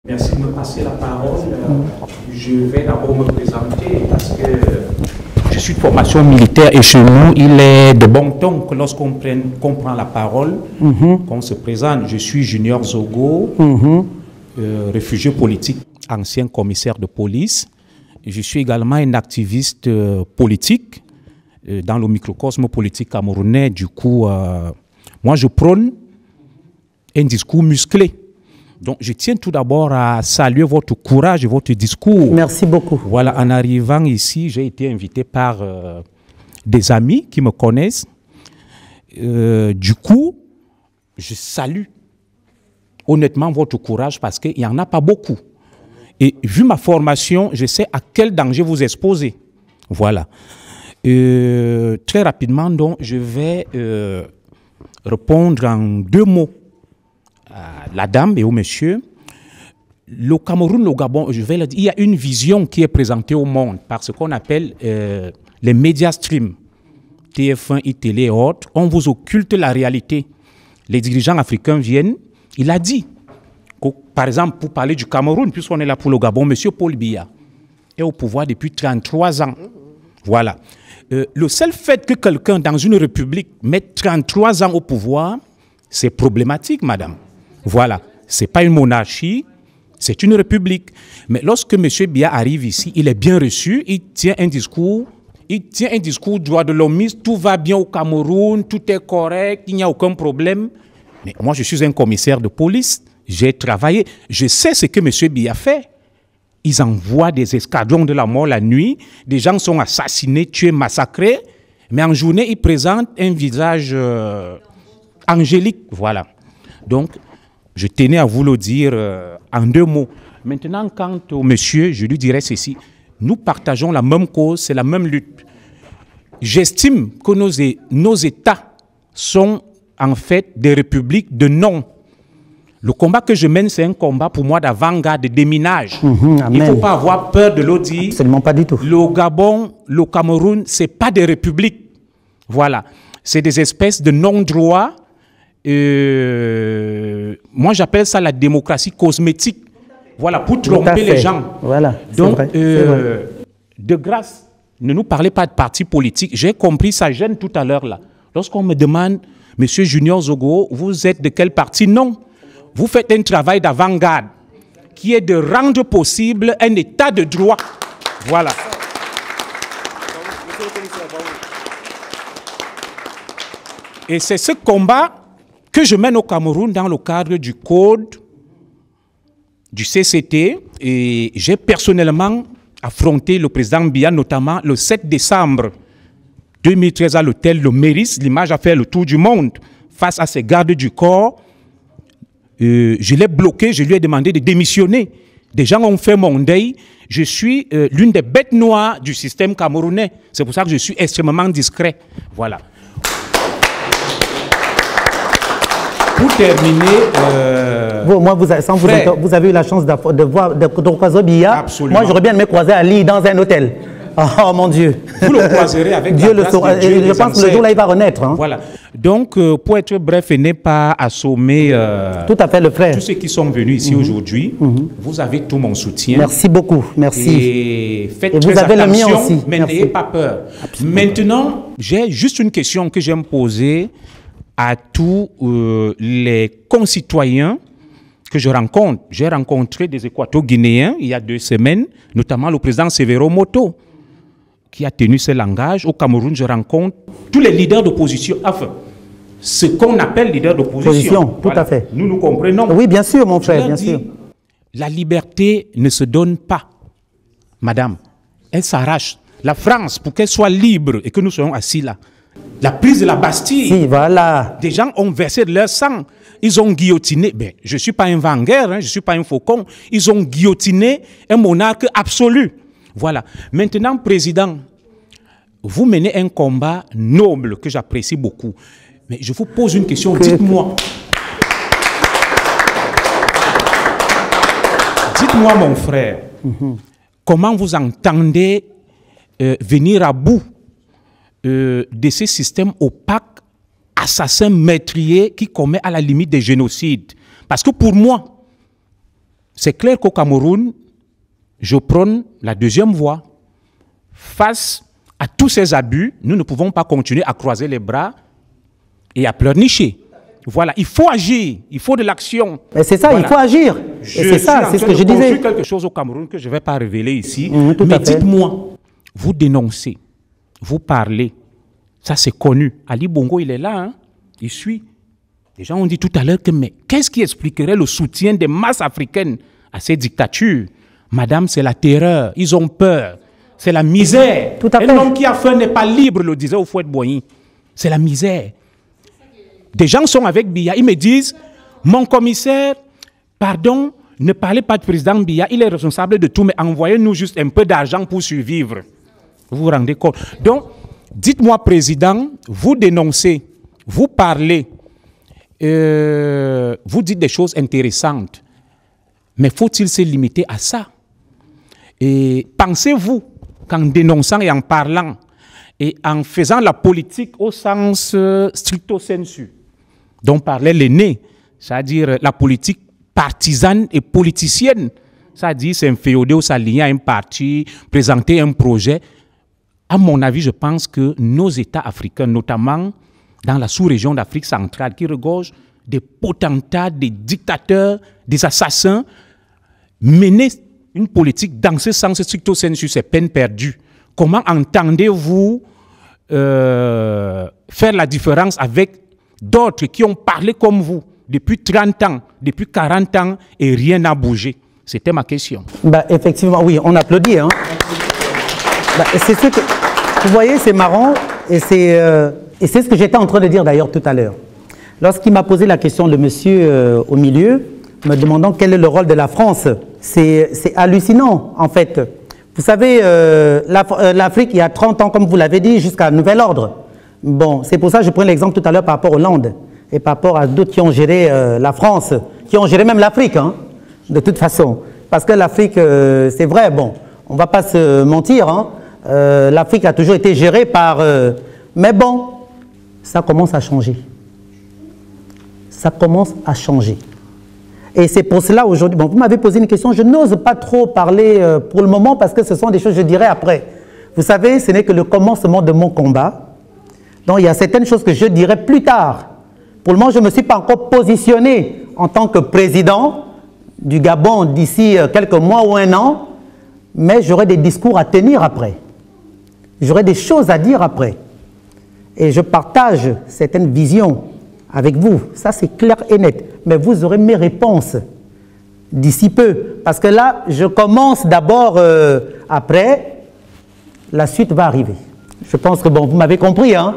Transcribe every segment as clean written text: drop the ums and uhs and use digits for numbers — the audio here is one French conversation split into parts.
Merci de me passer la parole. Je vais d'abord me présenter parce que je suis de formation militaire et chez nous, il est de bon ton que lorsqu'on prend la parole, qu'on se présente. Je suis Junior Zogo, réfugié politique, ancien commissaire de police. Je suis également un activiste politique dans le microcosme politique camerounais. Du coup, moi je prône un discours musclé. Donc, je tiens tout d'abord à saluer votre courage et votre discours. Merci beaucoup. Voilà, en arrivant ici, j'ai été invité par des amis qui me connaissent. Du coup, je salue honnêtement votre courage parce qu'il n'y en a pas beaucoup. Et vu ma formation, je sais à quel danger vous exposez. Voilà. Très rapidement, donc, je vais répondre en 2 mots à la dame et au monsieur. Le Cameroun, le Gabon, je vais le dire, il y a une vision qui est présentée au monde par ce qu'on appelle les médias stream, TF1, iTélé et autres. On vous occulte la réalité. Les dirigeants africains viennent, il a dit, que, par exemple, pour parler du Cameroun, puisqu'on est là pour le Gabon, monsieur Paul Biya est au pouvoir depuis 33 ans. Voilà. Le seul fait que quelqu'un dans une république mette 33 ans au pouvoir, c'est problématique, madame. Voilà. Ce n'est pas une monarchie, c'est une république. Mais lorsque M. Biya arrive ici, il est bien reçu, il tient un discours droit de l'hommiste, tout va bien au Cameroun, tout est correct, il n'y a aucun problème. Mais moi, je suis un commissaire de police, j'ai travaillé, je sais ce que M. Biya fait. Ils envoient des escadrons de la mort la nuit, des gens sont assassinés, tués, massacrés, mais en journée, ils présentent un visage angélique. Voilà. Donc, je tenais à vous le dire en 2 mots. Maintenant, quant au monsieur, je lui dirais ceci. Nous partageons la même cause, c'est la même lutte. J'estime que nos États sont en fait des républiques de non. Le combat que je mène, c'est un combat pour moi d'avant-garde, de déminage. Il ne faut pas avoir peur de le dire. Absolument pas du tout. Le Gabon, le Cameroun, ce n'est pas des républiques. Voilà. C'est des espèces de non-droits. Moi, j'appelle ça la démocratie cosmétique. Voilà, pour tromper les gens. Voilà. Donc, de grâce, ne nous parlez pas de parti politique. J'ai compris, ça gêne tout à l'heure là. Lorsqu'on me demande, Monsieur Junior Zogo, vous êtes de quel parti? Non. Vous faites un travail d'avant-garde qui est de rendre possible un état de droit. Voilà. Et c'est ce combat que je mène au Cameroun dans le cadre du code du CCT. Et j'ai personnellement affronté le président Biya, notamment le 7 décembre 2013 à l'hôtel Le Méris. L'image a fait le tour du monde face à ces gardes du corps. Je l'ai bloqué, je lui ai demandé de démissionner. Des gens ont fait mon deuil. Je suis l'une des bêtes noires du système camerounais. C'est pour ça que je suis extrêmement discret. Voilà. Pour terminer... vous avez eu la chance de croiser Biya. Absolument. Moi, j'aurais bien aimé croiser Ali dans un hôtel. Oh mon Dieu. Vous le croiserez avec Dieu la le saura. grâce de Dieu, je pense que le jour-là, il va renaître. Hein. Voilà. Donc, pour être bref et ne pas assommer tout à fait, le frère. tous ceux qui sont venus ici aujourd'hui, vous avez tout mon soutien. Merci beaucoup. Merci. Et faites et très vous avez attention, le mien aussi. mais n'ayez pas peur. Absolument. Maintenant, j'ai juste une question que j'aime poser à tous les concitoyens que je rencontre. J'ai rencontré des Équato-Guinéens il y a 2 semaines, notamment le président Severo Moto, qui a tenu ce langage. Au Cameroun, je rencontre tous les leaders d'opposition, enfin, ce qu'on appelle leaders d'opposition. Tout voilà. À fait. Nous nous comprenons. Oui, bien sûr, mon frère, bien sûr. La liberté ne se donne pas, madame. Elle s'arrache. La France, pour qu'elle soit libre et que nous soyons assis là, la prise de la Bastille, si, voilà. Des gens ont versé de leur sang. Ils ont guillotiné, ben, je ne suis pas un Wenger, hein, je ne suis pas un faucon, ils ont guillotiné un monarque absolu. Voilà. Maintenant, président, vous menez un combat noble que j'apprécie beaucoup. Mais je vous pose une question, dites-moi. Dites-moi, mon frère, comment vous entendez venir à bout de ces systèmes opaques, assassins meurtriers qui commettent à la limite des génocides? Parce que pour moi, c'est clair qu'au Cameroun, je prône la deuxième voie. Face à tous ces abus, nous ne pouvons pas continuer à croiser les bras et à pleurnicher. Voilà, il faut agir, il faut de l'action. C'est ça, voilà. Il faut agir. C'est ça, c'est ce que je disais. Je suis quelque chose au Cameroun que je ne vais pas révéler ici. Mais dites-moi, vous dénoncez, vous parlez, ça c'est connu. Ali Bongo, il est là, hein? Il suit. Les gens ont dit tout à l'heure que, mais qu'est-ce qui expliquerait le soutien des masses africaines à ces dictatures? Madame, c'est la terreur, ils ont peur, c'est la misère. Tout à fait. Un homme qui a faim n'est pas libre, le disait au Fouet-Boigny. C'est la misère. Des gens sont avec Biya, ils me disent, mon commissaire, pardon, ne parlez pas de président Biya, il est responsable de tout, mais envoyez-nous juste un peu d'argent pour survivre. Vous vous rendez compte? Donc, dites-moi, président, vous dénoncez, vous parlez, vous dites des choses intéressantes, mais faut-il se limiter à ça? Et pensez-vous qu'en dénonçant et en parlant et en faisant la politique au sens stricto sensu, dont parlait l'aîné, c'est-à-dire la politique partisane et politicienne, c'est-à-dire s'inféoder ou s'aligner à un parti, présenter un projet, à mon avis, je pense que nos États africains, notamment dans la sous-région d'Afrique centrale, qui regorge des potentats, des dictateurs, des assassins, mener une politique dans ce sens stricto sensu, c'est peine perdue. Comment entendez-vous faire la différence avec d'autres qui ont parlé comme vous depuis 30 ans, depuis 40 ans et rien n'a bougé? C'était ma question. Bah, effectivement, oui, on applaudit. Hein. Bah, c'est ce que, vous voyez, c'est marrant et c'est ce que j'étais en train de dire d'ailleurs tout à l'heure. Lorsqu'il m'a posé la question, le monsieur au milieu, me demandant quel est le rôle de la France, c'est hallucinant en fait. Vous savez, l'Afrique, il y a 30 ans, comme vous l'avez dit, jusqu'à nouvel ordre. Bon, c'est pour ça que je prends l'exemple tout à l'heure par rapport aux Landes et par rapport à d'autres qui ont géré la France, qui ont géré même l'Afrique, hein, de toute façon. Parce que l'Afrique, c'est vrai, bon, on ne va pas se mentir, hein, l'Afrique a toujours été gérée par... mais bon, ça commence à changer. Ça commence à changer. Et c'est pour cela aujourd'hui, bon, vous m'avez posé une question, je n'ose pas trop parler pour le moment parce que ce sont des choses que je dirai après. Vous savez, ce n'est que le commencement de mon combat. Donc il y a certaines choses que je dirai plus tard. Pour le moment, je ne me suis pas encore positionné en tant que président du Gabon d'ici quelques mois ou un an, mais j'aurai des discours à tenir après. J'aurai des choses à dire après. Et je partage certaines visions avec vous, ça c'est clair et net. Mais vous aurez mes réponses d'ici peu. Parce que là, je commence d'abord, après, la suite va arriver. Je pense que, bon, vous m'avez compris, hein.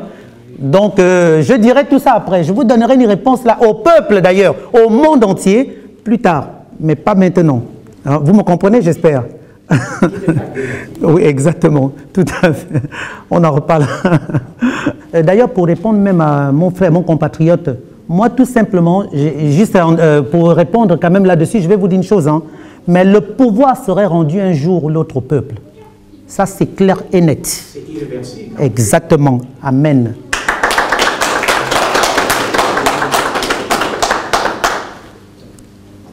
Donc, je dirai tout ça après. Je vous donnerai une réponse là, au peuple d'ailleurs, au monde entier, plus tard, mais pas maintenant. Alors, vous me comprenez, j'espère. Oui, exactement, tout à fait. On en reparle. D'ailleurs, pour répondre même à mon frère, mon compatriote, moi tout simplement, juste pour répondre quand même là-dessus, je vais vous dire une chose, hein, mais le pouvoir serait rendu un jour ou l'autre au peuple. Ça c'est clair et net. C'est irréversible. Exactement. Amen.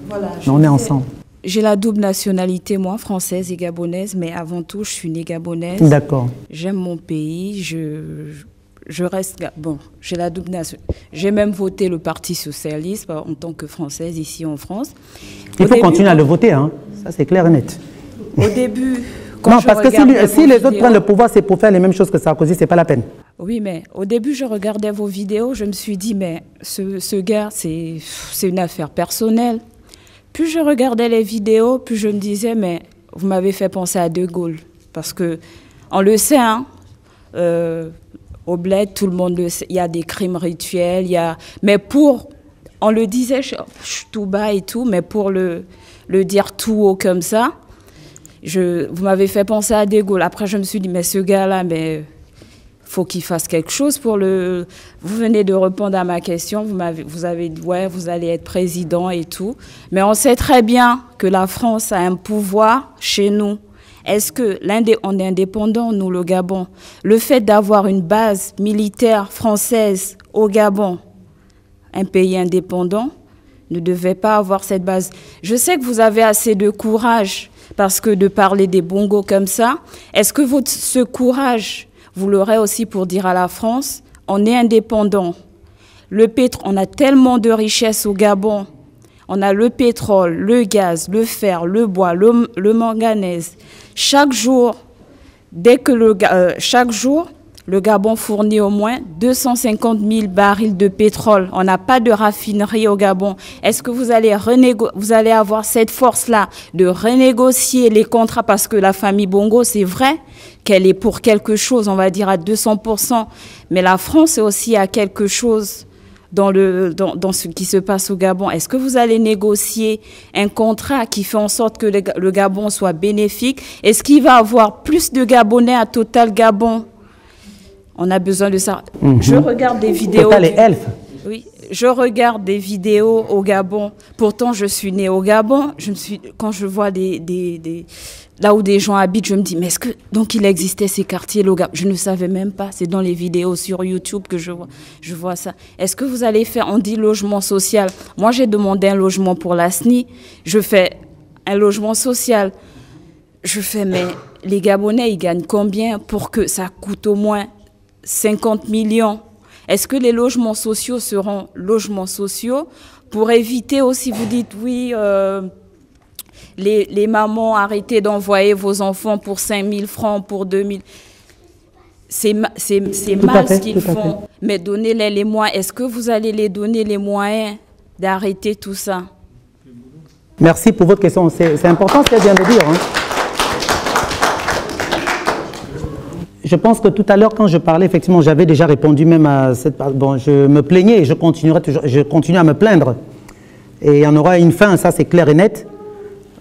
Voilà, on est ensemble. J'ai la double nationalité, moi, française et gabonaise, mais avant tout, je suis née gabonaise. D'accord. J'aime mon pays, je reste... Bon, j'ai la double nationalité. J'ai même voté le Parti Socialiste en tant que Française ici en France. Il faut continuer à le voter, hein. Ça c'est clair et net. Au début... Non, parce que si les autres prennent le pouvoir, c'est pour faire les mêmes choses que Sarkozy, c'est pas la peine. Oui, mais au début, je regardais vos vidéos, je me suis dit, mais ce gars, c'est une affaire personnelle. Plus je regardais les vidéos, plus je me disais, mais vous m'avez fait penser à De Gaulle. Parce que, on le sait, hein, au bled, tout le monde le sait, il y a des crimes rituels, il y a... Mais pour, on le disait tout bas et tout, mais pour le dire tout haut comme ça, vous m'avez fait penser à De Gaulle. Après, je me suis dit, mais ce gars-là, mais faut qu'il fasse quelque chose pour le... Vous venez de répondre à ma question, vous avez dit, ouais, vous allez être président et tout. Mais on sait très bien que la France a un pouvoir chez nous. Est-ce que on est indépendant, nous, le Gabon? Le fait d'avoir une base militaire française au Gabon, un pays indépendant, ne devait pas avoir cette base. Je sais que vous avez assez de courage parce que de parler des bongos comme ça, est-ce que ce courage, vous l'aurez aussi pour dire à la France, on est indépendant. Le pétrole, on a tellement de richesses au Gabon. On a le pétrole, le gaz, le fer, le bois, le manganèse. Chaque jour, chaque jour, le Gabon fournit au moins 250 000 barils de pétrole. On n'a pas de raffinerie au Gabon. Est-ce que vous allez avoir cette force-là de renégocier les contrats? Parce que la famille Bongo, c'est vrai qu'elle est pour quelque chose, on va dire à 200%. Mais la France est aussi à quelque chose dans ce qui se passe au Gabon. Est-ce que vous allez négocier un contrat qui fait en sorte que le Gabon soit bénéfique? Est-ce qu'il va y avoir plus de Gabonais à Total Gabon? On a besoin de ça. Je regarde des vidéos. Total et Elf. Oui, je regarde des vidéos au Gabon. Pourtant, je suis née au Gabon. Quand je vois là où des gens habitent, je me dis, mais est-ce que donc il existait ces quartiers au Gabon? Je ne savais même pas. C'est dans les vidéos sur YouTube que je vois ça. Est-ce que vous allez faire, on dit logement social. Moi, j'ai demandé un logement pour la SNI. Je fais un logement social. Je fais, mais les Gabonais, ils gagnent combien pour que ça coûte au moins 50 millions? Est-ce que les logements sociaux seront logements sociaux pour éviter aussi, vous dites oui, les mamans, arrêtez d'envoyer vos enfants pour 5 000 francs, pour 2 000. C'est mal ce qu'ils font, mais donnez-les les moyens. Est-ce que vous allez les donner les moyens d'arrêter tout ça? Merci pour votre question. C'est important ce qu'elle vient de dire. Hein. Je pense que tout à l'heure, quand je parlais, effectivement, j'avais déjà répondu même à cette... Bon, je me plaignais et je continue à me plaindre. Et il y en aura une fin, ça c'est clair et net.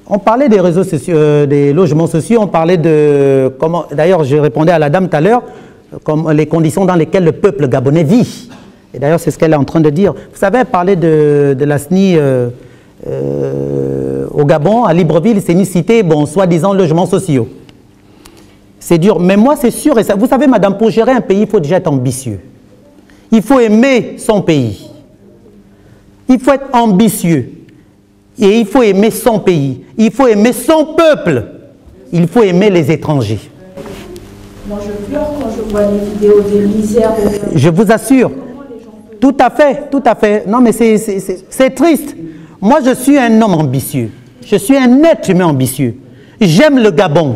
On parlait des réseaux sociaux, des logements sociaux, on parlait de... comment. D'ailleurs, je répondais à la dame tout à l'heure, comme les conditions dans lesquelles le peuple gabonais vit. Et d'ailleurs, c'est ce qu'elle est en train de dire. Vous savez, elle parlait de la SNI au Gabon, à Libreville, c'est une cité, bon, soi-disant logements sociaux. C'est dur, mais moi c'est sûr, et ça, vous savez madame, pour gérer un pays, il faut déjà être ambitieux. Il faut aimer son pays. Il faut être ambitieux. Et il faut aimer son pays. Il faut aimer son peuple. Il faut aimer les étrangers. Moi je pleure quand je vois les vidéos des misères. Je vous assure. Tout à fait, tout à fait. Non mais c'est triste. Moi je suis un homme ambitieux. Je suis un être humain ambitieux. J'aime le Gabon.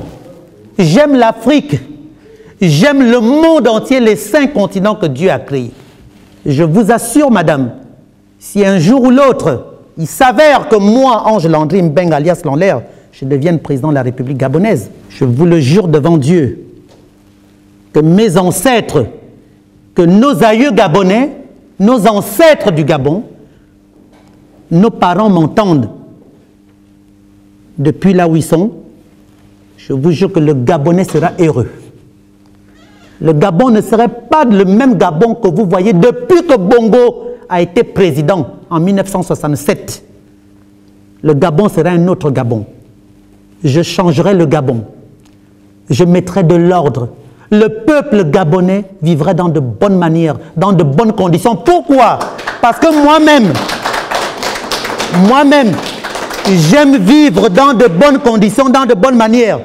J'aime l'Afrique, j'aime le monde entier, les 5 continents que Dieu a créés. Je vous assure, madame, si un jour ou l'autre, il s'avère que moi, Ange Landry Mbengue alias Lanler, je devienne président de la République gabonaise, je vous le jure devant Dieu, que mes ancêtres, que nos aïeux gabonais, nos ancêtres du Gabon, nos parents m'entendent depuis là où ils sont. Je vous jure que le Gabonais sera heureux. Le Gabon ne serait pas le même Gabon que vous voyez depuis que Bongo a été président en 1967. Le Gabon serait un autre Gabon. Je changerai le Gabon. Je mettrai de l'ordre. Le peuple gabonais vivrait dans de bonnes manières, dans de bonnes conditions. Pourquoi? Parce que moi-même, j'aime vivre dans de bonnes conditions, dans de bonnes manières.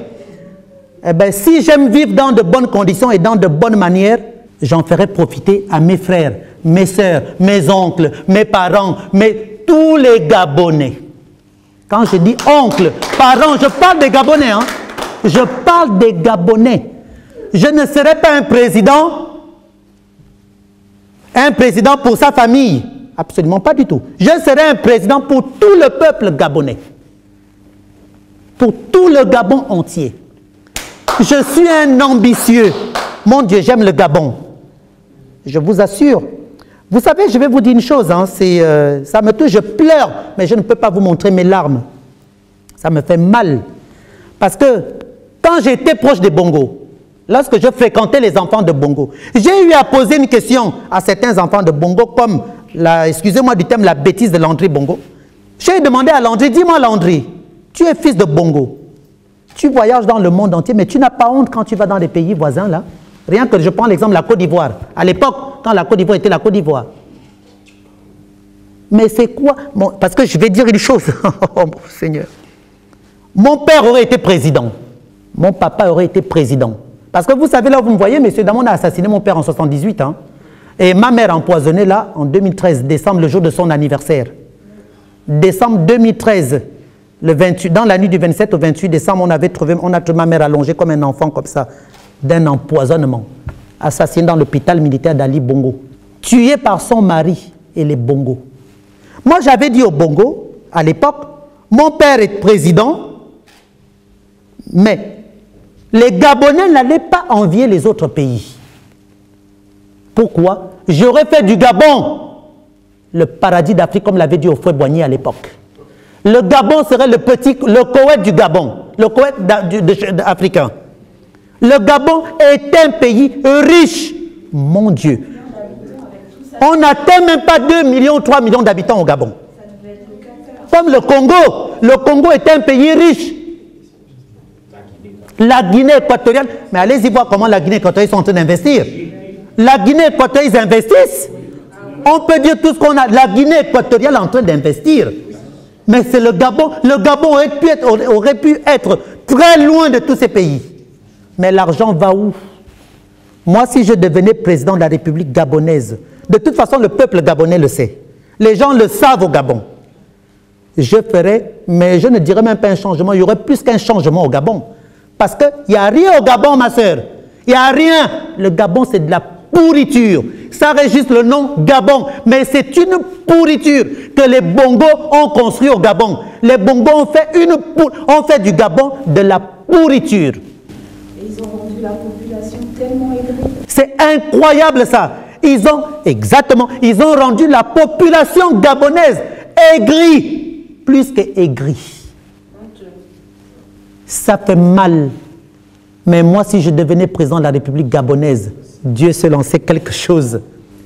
Eh bien, si j'aime vivre dans de bonnes conditions et dans de bonnes manières, j'en ferai profiter à mes frères, mes sœurs, mes oncles, mes parents, tous les Gabonais. Quand je dis oncle, parents, je parle des Gabonais. Hein? Je parle des Gabonais. Je ne serai pas un président pour sa famille. Absolument pas du tout. Je serai un président pour tout le peuple gabonais. Pour tout le Gabon entier. Je suis un ambitieux. Mon Dieu, j'aime le Gabon. Je vous assure. Vous savez, je vais vous dire une chose. Hein, ça me touche, je pleure, mais je ne peux pas vous montrer mes larmes. Ça me fait mal. Parce que quand j'étais proche des Bongo, lorsque je fréquentais les enfants de Bongo, j'ai eu à poser une question à certains enfants de Bongo, comme, excusez-moi du terme, la bêtise de Landry Bongo. J'ai demandé à Landry, dis-moi Landry, tu es fils de Bongo. Tu voyages dans le monde entier, mais tu n'as pas honte quand tu vas dans les pays voisins, là. Rien que je prends l'exemple de la Côte d'Ivoire. À l'époque, quand la Côte d'Ivoire était la Côte d'Ivoire. Mais c'est quoi? Bon, parce que je vais dire une chose. Oh mon Seigneur. Mon père aurait été président. Mon papa aurait été président. Parce que vous savez, là, vous me voyez, M. Damon a assassiné mon père en 78. Hein, et ma mère empoisonnée, là, en 2013, décembre, le jour de son anniversaire. Décembre 2013, le 28, dans la nuit du 27 au 28 décembre, on a trouvé ma mère allongée comme un enfant, comme ça, d'un empoisonnement. Assassinée dans l'hôpital militaire d'Ali Bongo. Tuée par son mari et les Bongo. Moi, j'avais dit aux Bongo, à l'époque, mon père est président, mais les Gabonais n'allaient pas envier les autres pays. Pourquoi? J'aurais fait du Gabon le paradis d'Afrique, comme l'avait dit Houphouët-Boigny à l'époque. Le Gabon serait le Koweït du Gabon, le Koweït africain. Le Gabon est un pays riche, mon Dieu. On n'atteint même pas 2 millions, 3 millions d'habitants au Gabon. Comme le Congo. Le Congo est un pays riche. La Guinée équatoriale, mais allez-y voir comment la Guinée équatoriale sont en train d'investir. La Guinée équatoriale, ils investissent. On peut dire tout ce qu'on a. La Guinée équatoriale est en train d'investir. Mais c'est le Gabon. Le Gabon aurait pu être très loin de tous ces pays. Mais l'argent va où? Moi, si je devenais président de la République gabonaise, de toute façon, le peuple gabonais le sait. Les gens le savent au Gabon. Je ferais, mais je ne dirais même pas un changement. Il y aurait plus qu'un changement au Gabon. Parce qu'il n'y a rien au Gabon, ma soeur. Il n'y a rien. Le Gabon, c'est de la pourriture. Ça reste le nom Gabon. Mais c'est une pourriture que les Bongos ont construit au Gabon. Les Bongos ont fait du Gabon de la pourriture. Et ils ont rendu la population tellement aigrie. C'est incroyable ça. Ils ont rendu la population gabonaise aigrie, plus qu'aigrie. Ça fait mal. Mais moi, si je devenais président de la République gabonaise, Dieu seul en sait quelque chose.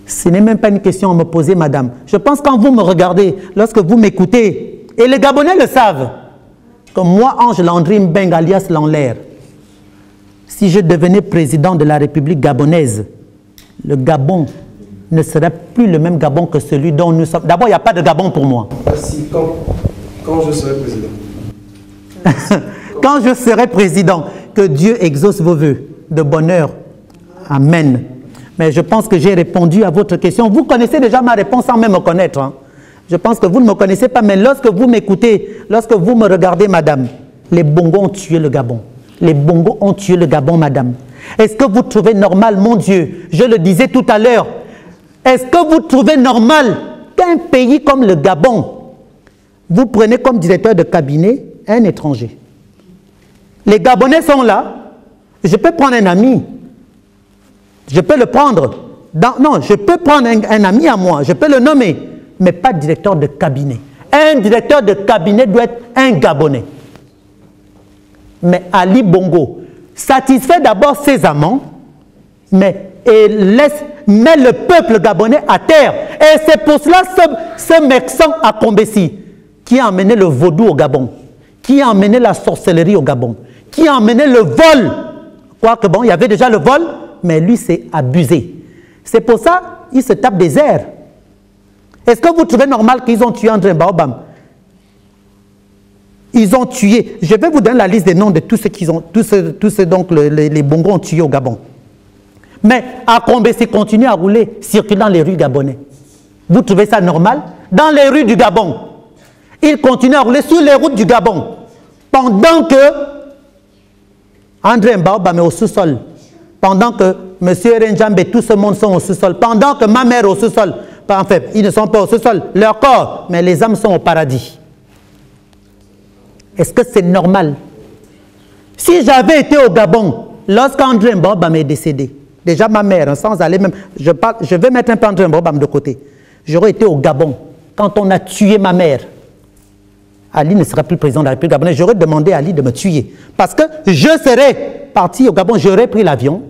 Ce n'est même pas une question à me poser, madame. Je pense que quand vous me regardez, lorsque vous m'écoutez, et les Gabonais le savent, que moi, Ange Landry Mbeng alias Lanlaire, si je devenais président de la République gabonaise, le Gabon ne serait plus le même Gabon que celui dont nous sommes. D'abord, il n'y a pas de Gabon pour moi. Merci. Quand je serai président. Quand je serai président, que Dieu exauce vos vœux de bonheur. Amen. Mais je pense que j'ai répondu à votre question. Vous connaissez déjà ma réponse sans même me connaître. Hein. Je pense que vous ne me connaissez pas, mais lorsque vous m'écoutez, lorsque vous me regardez, madame, les Bongos ont tué le Gabon. Les Bongos ont tué le Gabon, madame. Est-ce que vous trouvez normal, mon Dieu, je le disais tout à l'heure, est-ce que vous trouvez normal qu'un pays comme le Gabon, vous prenez comme directeur de cabinet un étranger? Les Gabonais sont là. Je peux prendre un ami. Je peux le prendre. Non, je peux prendre un ami à moi. Je peux le nommer. Mais pas directeur de cabinet. Un directeur de cabinet doit être un Gabonais. Mais Ali Bongo satisfait d'abord ses amants, met le peuple gabonais à terre. Et c'est pour cela ce Mexan à Combessi qui a emmené le vaudou au Gabon, qui a emmené la sorcellerie au Gabon, qui a emmené le vol. Quoique bon, il y avait déjà le vol, mais lui s'est abusé. C'est pour ça qu'il se tape des airs. Est-ce que vous trouvez normal qu'ils ont tué André Baobam? Ils ont tué. Je vais vous donner la liste des noms de tous ceux qu'ils ont, tous ceux donc les Bongos ont tué au Gabon. Mais à Combessi continue à rouler, circuler dans les rues gabonais. Vous trouvez ça normal? Dans les rues du Gabon. Il continue à rouler sur les routes du Gabon. Pendant que André Baobam est au sous-sol. Pendant que M. Renjambe et tout ce monde sont au sous-sol. Pendant que ma mère est au sous-sol. En fait, ils ne sont pas au sous-sol. Leur corps, mais les âmes sont au paradis. Est-ce que c'est normal? Si j'avais été au Gabon, lorsqu'André Baobam est décédé, déjà ma mère, sans aller même, je vais mettre un peu André Baobam de côté. J'aurais été au Gabon quand on a tué ma mère. Ali ne sera plus président de la République gabonaise. J'aurais demandé à Ali de me tuer. Parce que je serais parti au Gabon, j'aurais pris l'avion,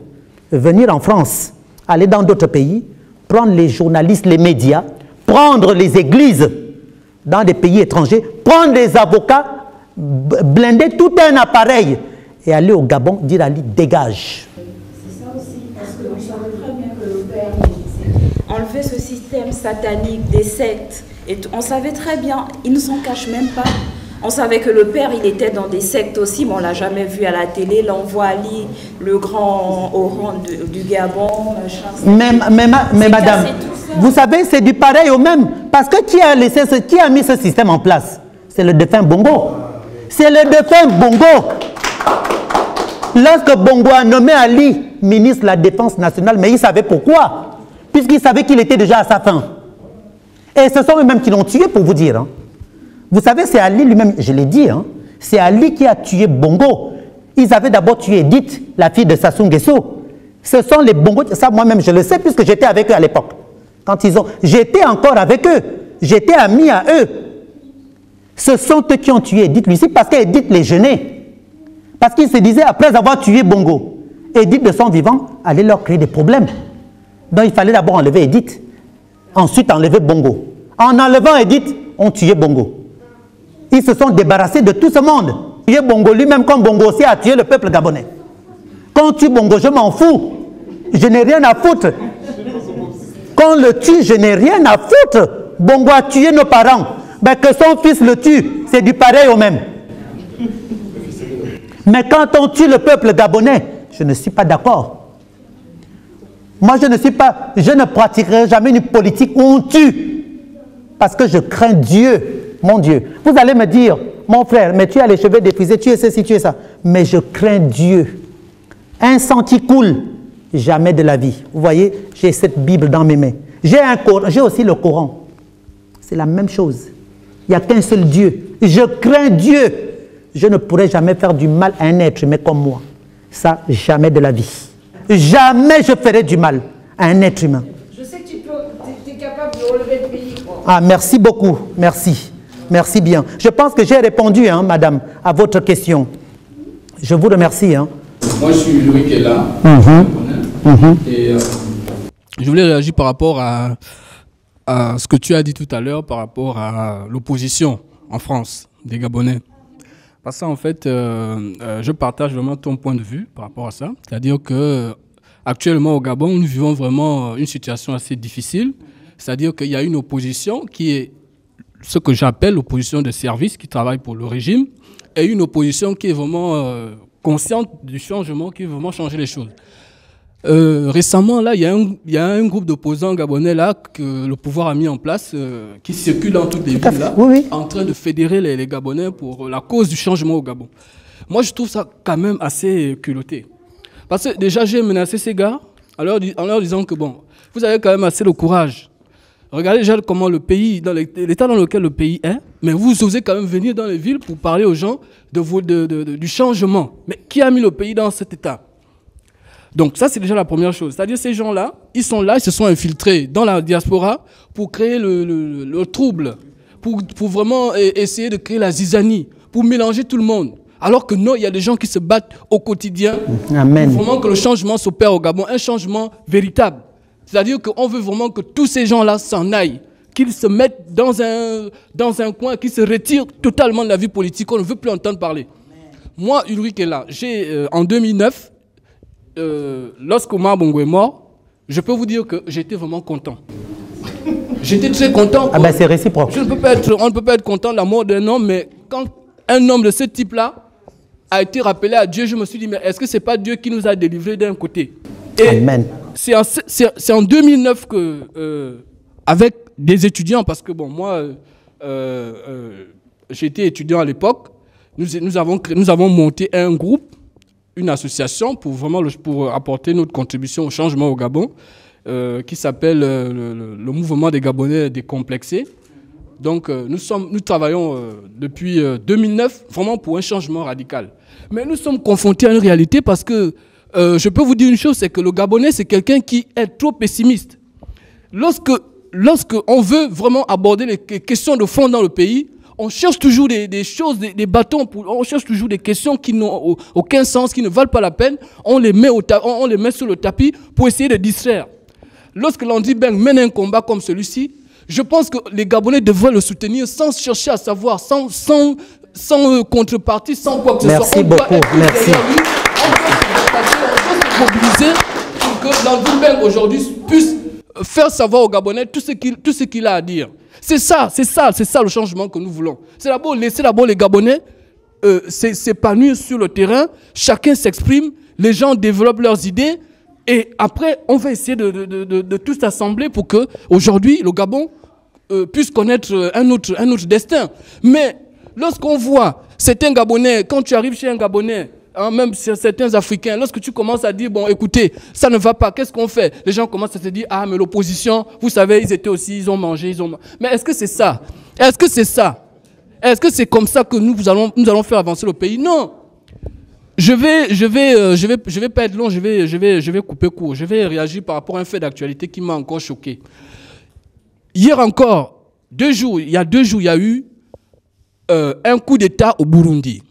venir en France, aller dans d'autres pays, prendre les journalistes, les médias, prendre les églises dans des pays étrangers, prendre les avocats, blinder tout un appareil et aller au Gabon, dire à Ali, dégage. C'est ça aussi, parce qu'on savait très bien que le père est décédé. Enlever avait ce système satanique des sectes. Et on savait très bien, ils ne s'en cachent même pas. On savait que le père, il était dans des sectes aussi, mais on ne l'a jamais vu à la télé. Là, on voit Ali, le grand Oran du Gabon, machin. Mais madame, vous savez, c'est du pareil au même. Parce que qui a mis ce système en place? C'est le défunt Bongo. C'est le défunt Bongo. Lorsque Bongo a nommé Ali ministre de la Défense nationale, mais il savait pourquoi. Puisqu'il savait qu'il était déjà à sa fin. Et ce sont eux-mêmes qui l'ont tué, pour vous dire. Hein. Vous savez, c'est Ali lui-même, je l'ai dit, hein, c'est Ali qui a tué Bongo. Ils avaient d'abord tué Edith, la fille de Sassou Nguesso. Ce sont les Bongo, ça moi-même je le sais, puisque j'étais avec eux à l'époque. J'étais encore avec eux, j'étais ami à eux. Ce sont eux qui ont tué Edith Lucie parce qu'Edith les gênait. Parce qu'ils se disaient, après avoir tué Bongo, Edith de son vivant allait leur créer des problèmes. Donc il fallait d'abord enlever Edith, ensuite enlever Bongo. En enlevant Edith, on tuait Bongo. Ils se sont débarrassés de tout ce monde. Tuer Bongo lui-même, comme Bongo aussi a tué le peuple gabonais. Quand on tue Bongo, je m'en fous. Je n'ai rien à foutre. Quand on le tue, je n'ai rien à foutre. Bongo a tué nos parents. Ben, que son fils le tue, c'est du pareil au même. Mais quand on tue le peuple gabonais, je ne suis pas d'accord. Moi, je ne pratiquerai jamais une politique où on tue. Parce que je crains Dieu. Mon Dieu, vous allez me dire, mon frère, mais tu as les cheveux défrisés, tu es ceci, tu es ça. Mais je crains Dieu. Un sang qui coule, jamais de la vie. Vous voyez, j'ai cette Bible dans mes mains. J'ai aussi le Coran. C'est la même chose. Il n'y a qu'un seul Dieu. Je crains Dieu. Je ne pourrai jamais faire du mal à un être humain comme moi. Ça, jamais de la vie. Jamais je ferai du mal à un être humain. Je sais que tu es capable de relever le pays. Quoi. Ah, merci beaucoup. Merci. Merci bien. Je pense que j'ai répondu, hein, madame, à votre question. Je vous remercie. Hein. Moi, je suis Louis Kella. Et je voulais réagir par rapport à ce que tu as dit tout à l'heure, par rapport à l'opposition en France des Gabonais. Parce qu'en fait, je partage vraiment ton point de vue par rapport à ça. C'est-à-dire qu'actuellement au Gabon, nous vivons vraiment une situation assez difficile. C'est-à-dire qu'il y a une opposition qui est ce que j'appelle l'opposition de service, qui travaille pour le régime, et une opposition qui est vraiment consciente du changement, qui veut vraiment changer les choses. Récemment, là, il y a un groupe d'opposants gabonais là, que le pouvoir a mis en place, qui circule dans toutes les villes, là, oui. En train de fédérer les Gabonais pour la cause du changement au Gabon. Moi, je trouve ça quand même assez culotté. Parce que déjà, j'ai menacé ces gars en leur disant que, bon, vous avez quand même assez le courage. Regardez déjà comment le pays, dans l'état dans lequel le pays est, mais vous osez quand même venir dans les villes pour parler aux gens du changement. Mais qui a mis le pays dans cet état? Donc ça, c'est déjà la première chose. C'est-à-dire ces gens-là, ils sont là, ils se sont infiltrés dans la diaspora pour créer le trouble, pour vraiment essayer de créer la zizanie, pour mélanger tout le monde. Alors que non, il y a des gens qui se battent au quotidien. Amen. Pour vraiment que le changement s'opère au Gabon, un changement véritable. C'est-à-dire qu'on veut vraiment que tous ces gens-là s'en aillent, qu'ils se mettent dans un coin, qu'ils se retirent totalement de la vie politique. On ne veut plus entendre parler. Moi, Ulrich est là. En 2009, lorsque Omar Bongo est mort, je peux vous dire que j'étais vraiment content. J'étais très content. Ah ben c'est réciproque. On ne peut pas être content de la mort d'un homme, mais quand un homme de ce type-là a été rappelé à Dieu, je me suis dit, mais est-ce que ce n'est pas Dieu qui nous a délivrés d'un côté? Et Amen. C'est en 2009 que, avec des étudiants, parce que bon, moi, j'étais étudiant à l'époque, nous avons monté un groupe, une association pour apporter notre contribution au changement au Gabon, qui s'appelle le mouvement des Gabonais décomplexés. Donc nous travaillons depuis 2009 vraiment pour un changement radical. Mais nous sommes confrontés à une réalité parce que je peux vous dire une chose, c'est que le Gabonais, c'est quelqu'un qui est trop pessimiste. Lorsque on veut vraiment aborder les questions de fond dans le pays, on cherche toujours des choses, des bâtons, on cherche toujours des questions qui n'ont aucun sens, qui ne valent pas la peine. On les met sur le tapis pour essayer de distraire. Lorsque Landry Beng mène un combat comme celui-ci, je pense que les Gabonais devraient le soutenir sans chercher à savoir, sans contrepartie, sans quoi que ce soit. Merci beaucoup. Merci. On doit se mobiliser pour que Landry Beng aujourd'hui puisse faire savoir aux Gabonais tout ce qu'il a à dire. C'est ça le changement que nous voulons. C'est d'abord laisser les Gabonais s'épanouir sur le terrain, chacun s'exprime, les gens développent leurs idées, et après, on va essayer de tous assembler pour que, aujourd'hui, le Gabon puisse connaître un autre destin. Mais lorsqu'on voit certains Gabonais, quand tu arrives chez un Gabonais, hein, même certains Africains, lorsque tu commences à dire, bon, écoutez, ça ne va pas, qu'est-ce qu'on fait? Les gens commencent à se dire, ah, mais l'opposition, vous savez, ils étaient aussi, ils ont mangé, Mais est-ce que c'est ça? Est-ce que c'est ça? Est-ce que c'est comme ça que nous allons faire avancer le pays? Non. Je vais pas être long, je vais couper court. Je vais réagir par rapport à un fait d'actualité qui m'a encore choqué. Hier encore, il y a 2 jours, il y a eu un coup d'État au Burundi.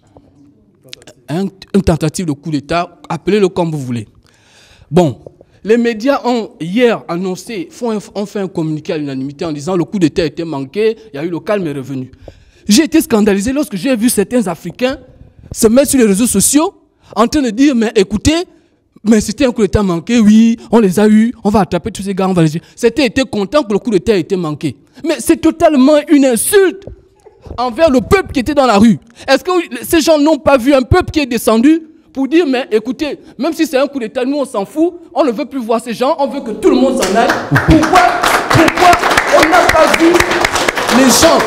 Une tentative de coup d'État, appelez-le comme vous voulez. Bon, les médias ont hier annoncé, ont fait un communiqué à l'unanimité en disant le coup d'État était manqué, il y a eu le calme est revenu. J'ai été scandalisé lorsque j'ai vu certains Africains se mettre sur les réseaux sociaux en train de dire, mais écoutez, mais c'était un coup d'État manqué, oui, on les a eus, on va attraper tous ces gars, on va les tuer. C'était été content que le coup d'État ait été manqué. Mais c'est totalement une insulte envers le peuple qui était dans la rue. Est-ce que ces gens n'ont pas vu un peuple qui est descendu pour dire, mais écoutez, même si c'est un coup d'État, nous on s'en fout, on ne veut plus voir ces gens, on veut que tout le monde s'en aille. Pourquoi on n'a pas vu les gens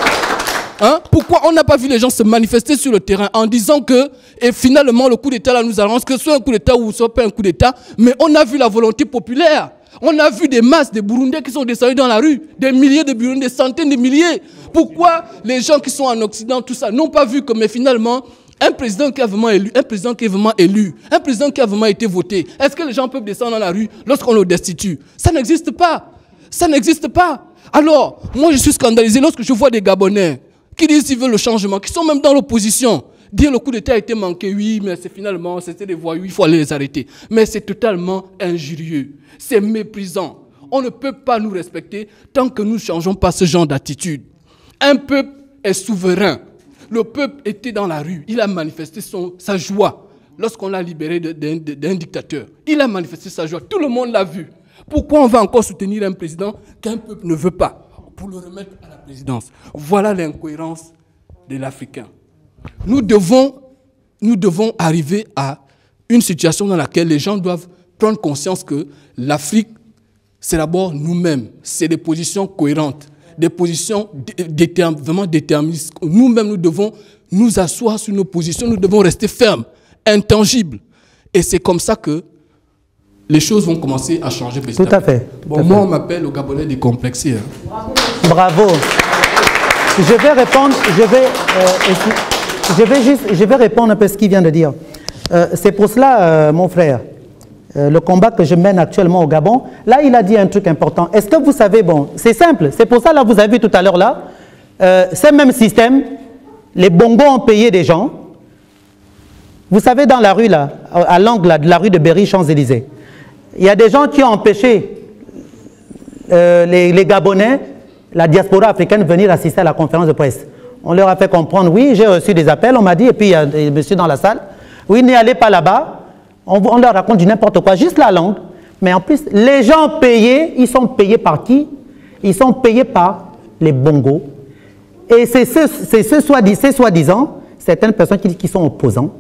pourquoi on n'a pas vu les gens se manifester sur le terrain en disant que, et finalement, le coup d'État là nous arrange, que ce soit un coup d'État ou ce soit pas un coup d'État, mais on a vu la volonté populaire. On a vu des masses de Burundais qui sont descendus dans la rue, des milliers de Burundais, des centaines de milliers. Pourquoi les gens qui sont en Occident, tout ça, n'ont pas vu que, mais finalement, un président qui est vraiment élu, un président qui est vraiment élu, un président qui a vraiment été voté, est-ce que les gens peuvent descendre dans la rue lorsqu'on le destitue? Ça n'existe pas. Ça n'existe pas. Alors, moi je suis scandalisé lorsque je vois des Gabonais qui disent qu'ils veulent le changement, qui sont même dans l'opposition. Dire le coup d'État a été manqué, oui, mais finalement, c'était des voyous, il faut aller les arrêter. Mais c'est totalement injurieux. C'est méprisant. On ne peut pas nous respecter tant que nous ne changeons pas ce genre d'attitude. Un peuple est souverain. Le peuple était dans la rue. Il a manifesté sa joie lorsqu'on l'a libéré d'un dictateur. Il a manifesté sa joie. Tout le monde l'a vu. Pourquoi on va encore soutenir un président qu'un peuple ne veut pas pour le remettre à la présidence? Voilà l'incohérence de l'Africain. Nous devons arriver à une situation dans laquelle les gens doivent prendre conscience que l'Afrique, c'est d'abord nous-mêmes. C'est des positions cohérentes, des positions vraiment déterministes. Nous-mêmes, nous devons nous asseoir sur nos positions, nous devons rester fermes, intangibles. Et c'est comme ça que les choses vont commencer à changer petit à petit. Tout à fait. Bon, moi, on m'appelle le Gabonais décomplexé. Bravo. Je vais répondre, je vais répondre un peu à ce qu'il vient de dire. C'est pour cela, mon frère, le combat que je mène actuellement au Gabon, là, il a dit un truc important. Est-ce que vous savez, bon, c'est simple, c'est pour ça, là, vous avez vu tout à l'heure, là, ce même système, les bongos ont payé des gens. Vous savez, dans la rue, là, à l'angle de la rue de Berry, Champs-Élysées, il y a des gens qui ont empêché les Gabonais, la diaspora africaine, de venir assister à la conférence de presse. On leur a fait comprendre, oui, j'ai reçu des appels, on m'a dit, et puis il y a des messieurs dans la salle, oui, n'y allez pas là-bas, on leur raconte du n'importe quoi, juste la langue. Mais en plus, les gens payés, ils sont payés par qui? Ils sont payés par les bongos. Et c'est soi-disant, certaines personnes qui sont opposants.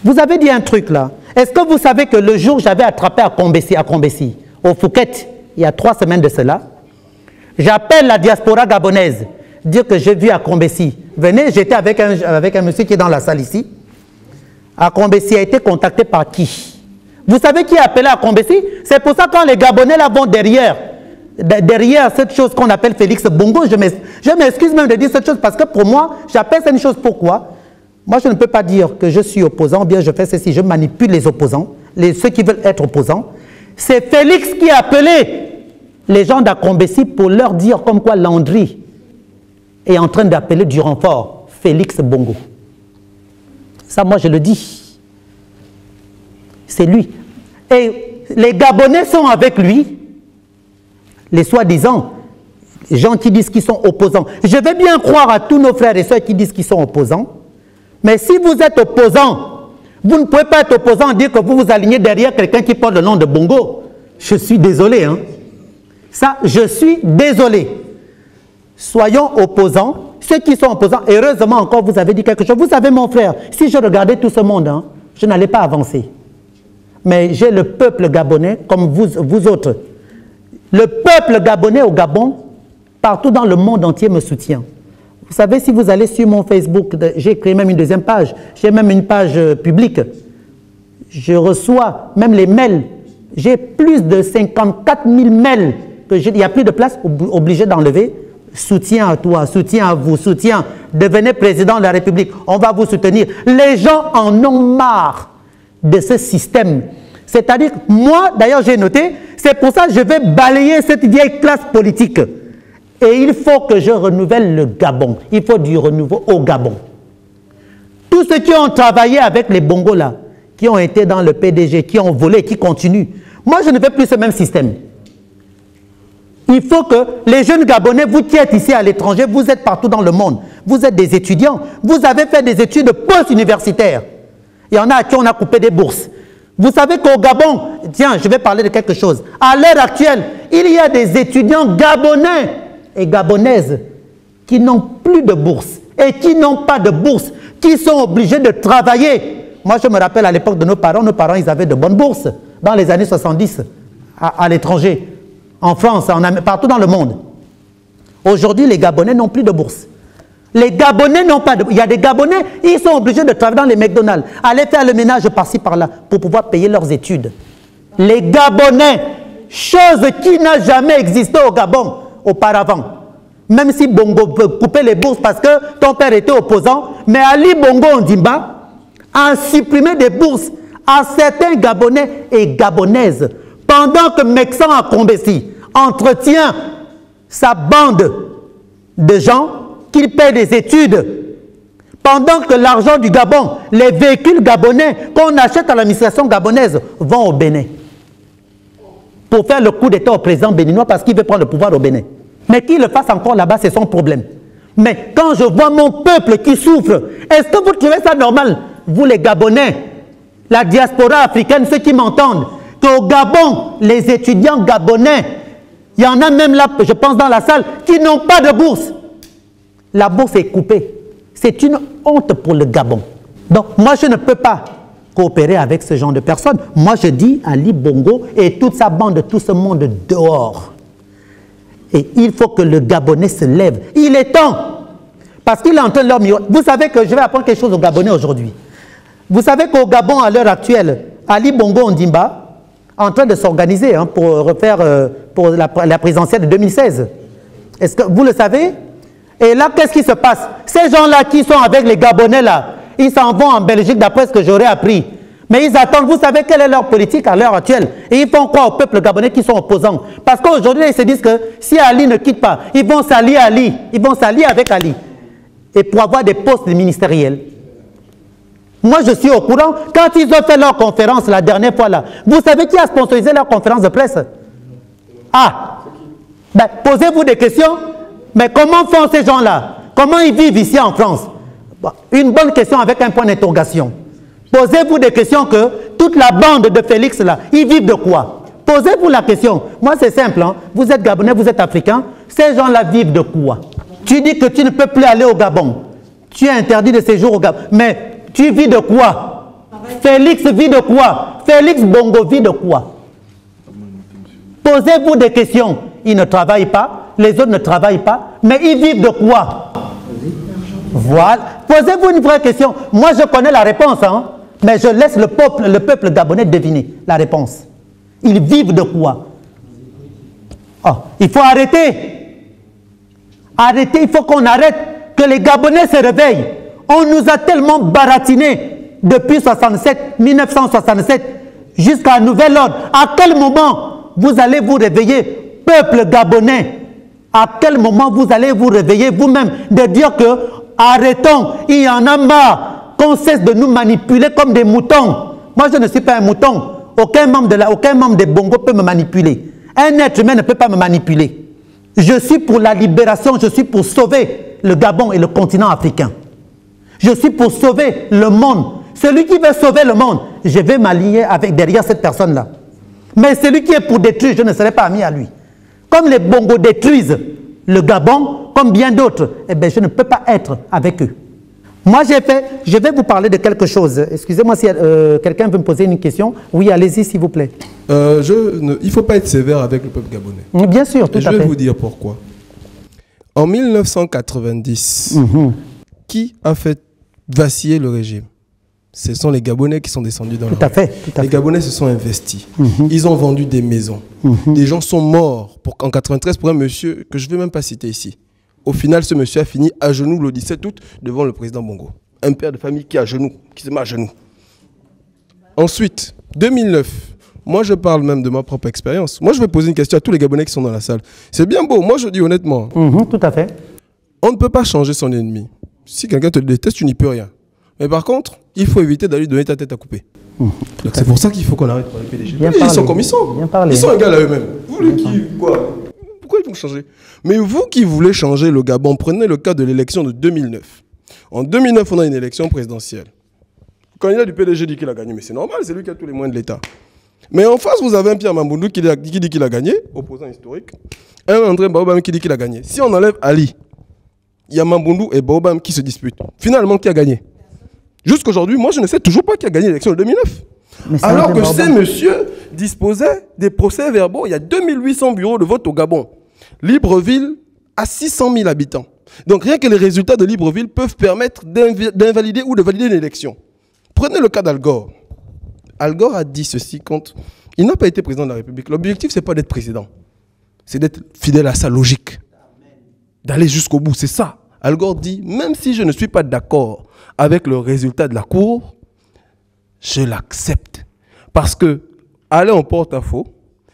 Vous avez dit un truc là. Est-ce que vous savez que le jour où j'avais attrapé à Combessi, au Phuket, il y a 3 semaines de cela, j'appelle la diaspora gabonaise, dire que j'ai vu à Combessi. Venez, j'étais avec un monsieur qui est dans la salle ici. À Combessi a été contacté par qui? Vous savez qui a appelé à Combessi? C'est pour ça que quand les Gabonais là vont derrière cette chose qu'on appelle Félix Bongo, je m'excuse même de dire cette chose parce que pour moi, j'appelle ça une chose. Pourquoi? Moi, je ne peux pas dire que je suis opposant, ou bien je fais ceci, je manipule les opposants, ceux qui veulent être opposants. C'est Félix qui a appelé les gens d'Akombessi pour leur dire comme quoi Landry est en train d'appeler du renfort Félix Bongo. Ça, moi, je le dis. C'est lui. Et les Gabonais sont avec lui, les soi-disant gens qui disent qu'ils sont opposants. Je vais bien croire à tous nos frères et sœurs qui disent qu'ils sont opposants. Mais si vous êtes opposant, vous ne pouvez pas être opposant et dire que vous vous alignez derrière quelqu'un qui porte le nom de Bongo. Je suis désolé. Hein. Ça, je suis désolé. Soyons opposants. Ceux qui sont opposants, heureusement encore, vous avez dit quelque chose. Vous savez, mon frère, si je regardais tout ce monde, hein, je n'allais pas avancer. Mais j'ai le peuple gabonais, comme vous autres. Le peuple gabonais au Gabon, partout dans le monde entier, me soutient. Vous savez, si vous allez sur mon Facebook, j'ai créé même une deuxième page. J'ai même une page publique. Je reçois même les mails. J'ai plus de 54 000 mails. Il n'y a plus de place, obligé d'enlever. Soutien à toi, soutien à vous, soutien. Devenez président de la République. On va vous soutenir. Les gens en ont marre de ce système. C'est-à-dire, moi, d'ailleurs, j'ai noté, c'est pour ça que je vais balayer cette vieille classe politique. Et il faut que je renouvelle le Gabon. Il faut du renouveau au Gabon. Tous ceux qui ont travaillé avec les Bongos là, qui ont été dans le PDG, qui ont volé, qui continuent. Moi, je ne veux plus ce même système. Il faut que les jeunes Gabonais, vous qui êtes ici à l'étranger, vous êtes partout dans le monde. Vous êtes des étudiants. Vous avez fait des études post-universitaires. Il y en a à qui on a coupé des bourses. Vous savez qu'au Gabon, tiens, je vais parler de quelque chose. À l'heure actuelle, il y a des étudiants gabonais et gabonaises qui n'ont plus de bourse et qui n'ont pas de bourse, qui sont obligés de travailler. Moi, je me rappelle à l'époque de nos parents, ils avaient de bonnes bourses dans les années 70 à l'étranger, en France, partout dans le monde. Aujourd'hui, les Gabonais n'ont plus de bourse. Les Gabonais n'ont pas de... Il y a des Gabonais, ils sont obligés de travailler dans les McDonald's, aller faire le ménage par-ci, par-là, pour pouvoir payer leurs études. Les Gabonais, chose qui n'a jamais existé au Gabon auparavant. Même si Bongo peut couper les bourses parce que ton père était opposant, mais Ali Bongo Ondimba a supprimé des bourses à certains Gabonais et Gabonaises. Pendant que Meksan Akombesi entretient sa bande de gens qui paient des études, pendant que l'argent du Gabon, les véhicules gabonais qu'on achète à l'administration gabonaise vont au Bénin pour faire le coup d'État au président béninois parce qu'il veut prendre le pouvoir au Bénin. Mais qu'il le fasse encore là-bas, c'est son problème. Mais quand je vois mon peuple qui souffre, est-ce que vous trouvez ça normal, vous les Gabonais, la diaspora africaine, ceux qui m'entendent, qu'au Gabon, les étudiants gabonais, il y en a même là, je pense dans la salle, qui n'ont pas de bourse. La bourse est coupée. C'est une honte pour le Gabon. Donc moi, je ne peux pas coopérer avec ce genre de personnes. Moi, je dis à Ali Bongo et toute sa bande, tout ce monde dehors. Et il faut que le Gabonais se lève. Il est temps. Parce qu'il est en train de leur miroiter. Vous savez que je vais apprendre quelque chose aux Gabonais aujourd'hui. Vous savez qu'au Gabon, à l'heure actuelle, Ali Bongo Ondimba est en train de s'organiser pour refaire pour la présidentielle de 2016. Est-ce que vous le savez? Et là, qu'est-ce qui se passe? Ces gens-là qui sont avec les Gabonais, là, ils s'en vont en Belgique, d'après ce que j'aurais appris. Mais ils attendent, vous savez quelle est leur politique à l'heure actuelle? Et ils font quoi au peuple gabonais qui sont opposants? Parce qu'aujourd'hui, ils se disent que si Ali ne quitte pas, ils vont s'allier à Ali. Ils vont s'allier avec Ali. Et pour avoir des postes ministériels. Moi, je suis au courant. Quand ils ont fait leur conférence la dernière fois, là, vous savez qui a sponsorisé leur conférence de presse? Ah! Ben, posez-vous des questions. Mais comment font ces gens-là? Comment ils vivent ici en France? Bon, une bonne question avec un point d'interrogation. Posez-vous des questions que toute la bande de Félix, là, ils vivent de quoi? Posez-vous la question. Moi, c'est simple. Hein? Vous êtes Gabonais, vous êtes Africain. Ces gens-là vivent de quoi? Tu dis que tu ne peux plus aller au Gabon. Tu es interdit de séjour au Gabon. Mais tu vis de quoi? Félix vit de quoi? Félix Bongo vit de quoi? Posez-vous des questions. Ils ne travaillent pas. Les autres ne travaillent pas. Mais ils vivent de quoi? Voilà. Posez-vous une vraie question. Moi, je connais la réponse. Hein? Mais je laisse le peuple gabonais deviner la réponse. Ils vivent de quoi? Oh, il faut arrêter. Arrêtez, il faut qu'on arrête, que les Gabonais se réveillent. On nous a tellement baratinés depuis 1967 jusqu'à nouvel ordre. À quel moment vous allez vous réveiller, peuple gabonais? À quel moment vous allez vous réveiller vous-même de dire que arrêtons, il y en a marre, qu'on cesse de nous manipuler comme des moutons? Moi, je ne suis pas un mouton. Aucun membre des Bongo peut me manipuler. Un être humain ne peut pas me manipuler. Je suis pour la libération, je suis pour sauver le Gabon et le continent africain. Je suis pour sauver le monde. Celui qui veut sauver le monde, je vais m'allier derrière cette personne-là. Mais celui qui est pour détruire, je ne serai pas ami à lui. comme les Bongos détruisent le Gabon, comme bien d'autres, eh bien, je ne peux pas être avec eux. Moi, je vais vous parler de quelque chose. Excusez-moi si quelqu'un veut me poser une question. Oui, allez-y, s'il vous plaît. Il ne faut pas être sévère avec le peuple gabonais. Bien sûr, tout à fait. Je vais vous dire pourquoi. En 1990, qui a fait vaciller le régime? Ce sont les Gabonais qui sont descendus dans la rue. Les Gabonais se sont investis. Ils ont vendu des maisons. Des gens sont morts en 93 pour un monsieur que je ne vais même pas citer ici. Au final, ce monsieur a fini à genoux le 17 août devant le président Bongo. Un père de famille qui est à genoux, qui se met à genoux. Ensuite, 2009, moi je parle même de ma propre expérience. Moi je vais poser une question à tous les Gabonais qui sont dans la salle. C'est bien beau, moi je dis honnêtement. Tout à fait. On ne peut pas changer son ennemi. Si quelqu'un te déteste, tu n'y peux rien. Mais par contre, il faut éviter d'aller donner ta tête à couper. C'est pour ça qu'il faut qu'on arrête pour les PDG. Ils sont comme ils sont. Ils sont égaux à eux-mêmes. Vous voulez qui, quoi? Pourquoi ils vont changer? Mais vous qui voulez changer le Gabon, prenez le cas de l'élection de 2009. En 2009, on a une élection présidentielle. Le candidat du PDG dit qu'il a gagné, mais c'est normal, c'est lui qui a tous les moyens de l'État. Mais en face, vous avez un Pierre Mamboundou qui dit qu'il a gagné, opposant historique, un André Baobam qui dit qu'il a gagné. Si on enlève Ali, il y a Mamboundou et Baobam qui se disputent. Finalement, qui a gagné? Jusqu'aujourd'hui, moi, je ne sais toujours pas qui a gagné l'élection de 2009. Alors que ces messieurs disposaient des procès-verbaux. Il y a 2800 bureaux de vote au Gabon. Libreville a 600 000 habitants. Donc rien que les résultats de Libreville peuvent permettre d'invalider ou de valider une élection. Prenez le cas d'Al Gore. Al Gore a dit ceci quand il n'a pas été président de la République. L'objectif, ce n'est pas d'être président. C'est d'être fidèle à sa logique. D'aller jusqu'au bout, c'est ça. Al Gore dit, même si je ne suis pas d'accord avec le résultat de la Cour, je l'accepte. Parce que aller en porte-à-faux,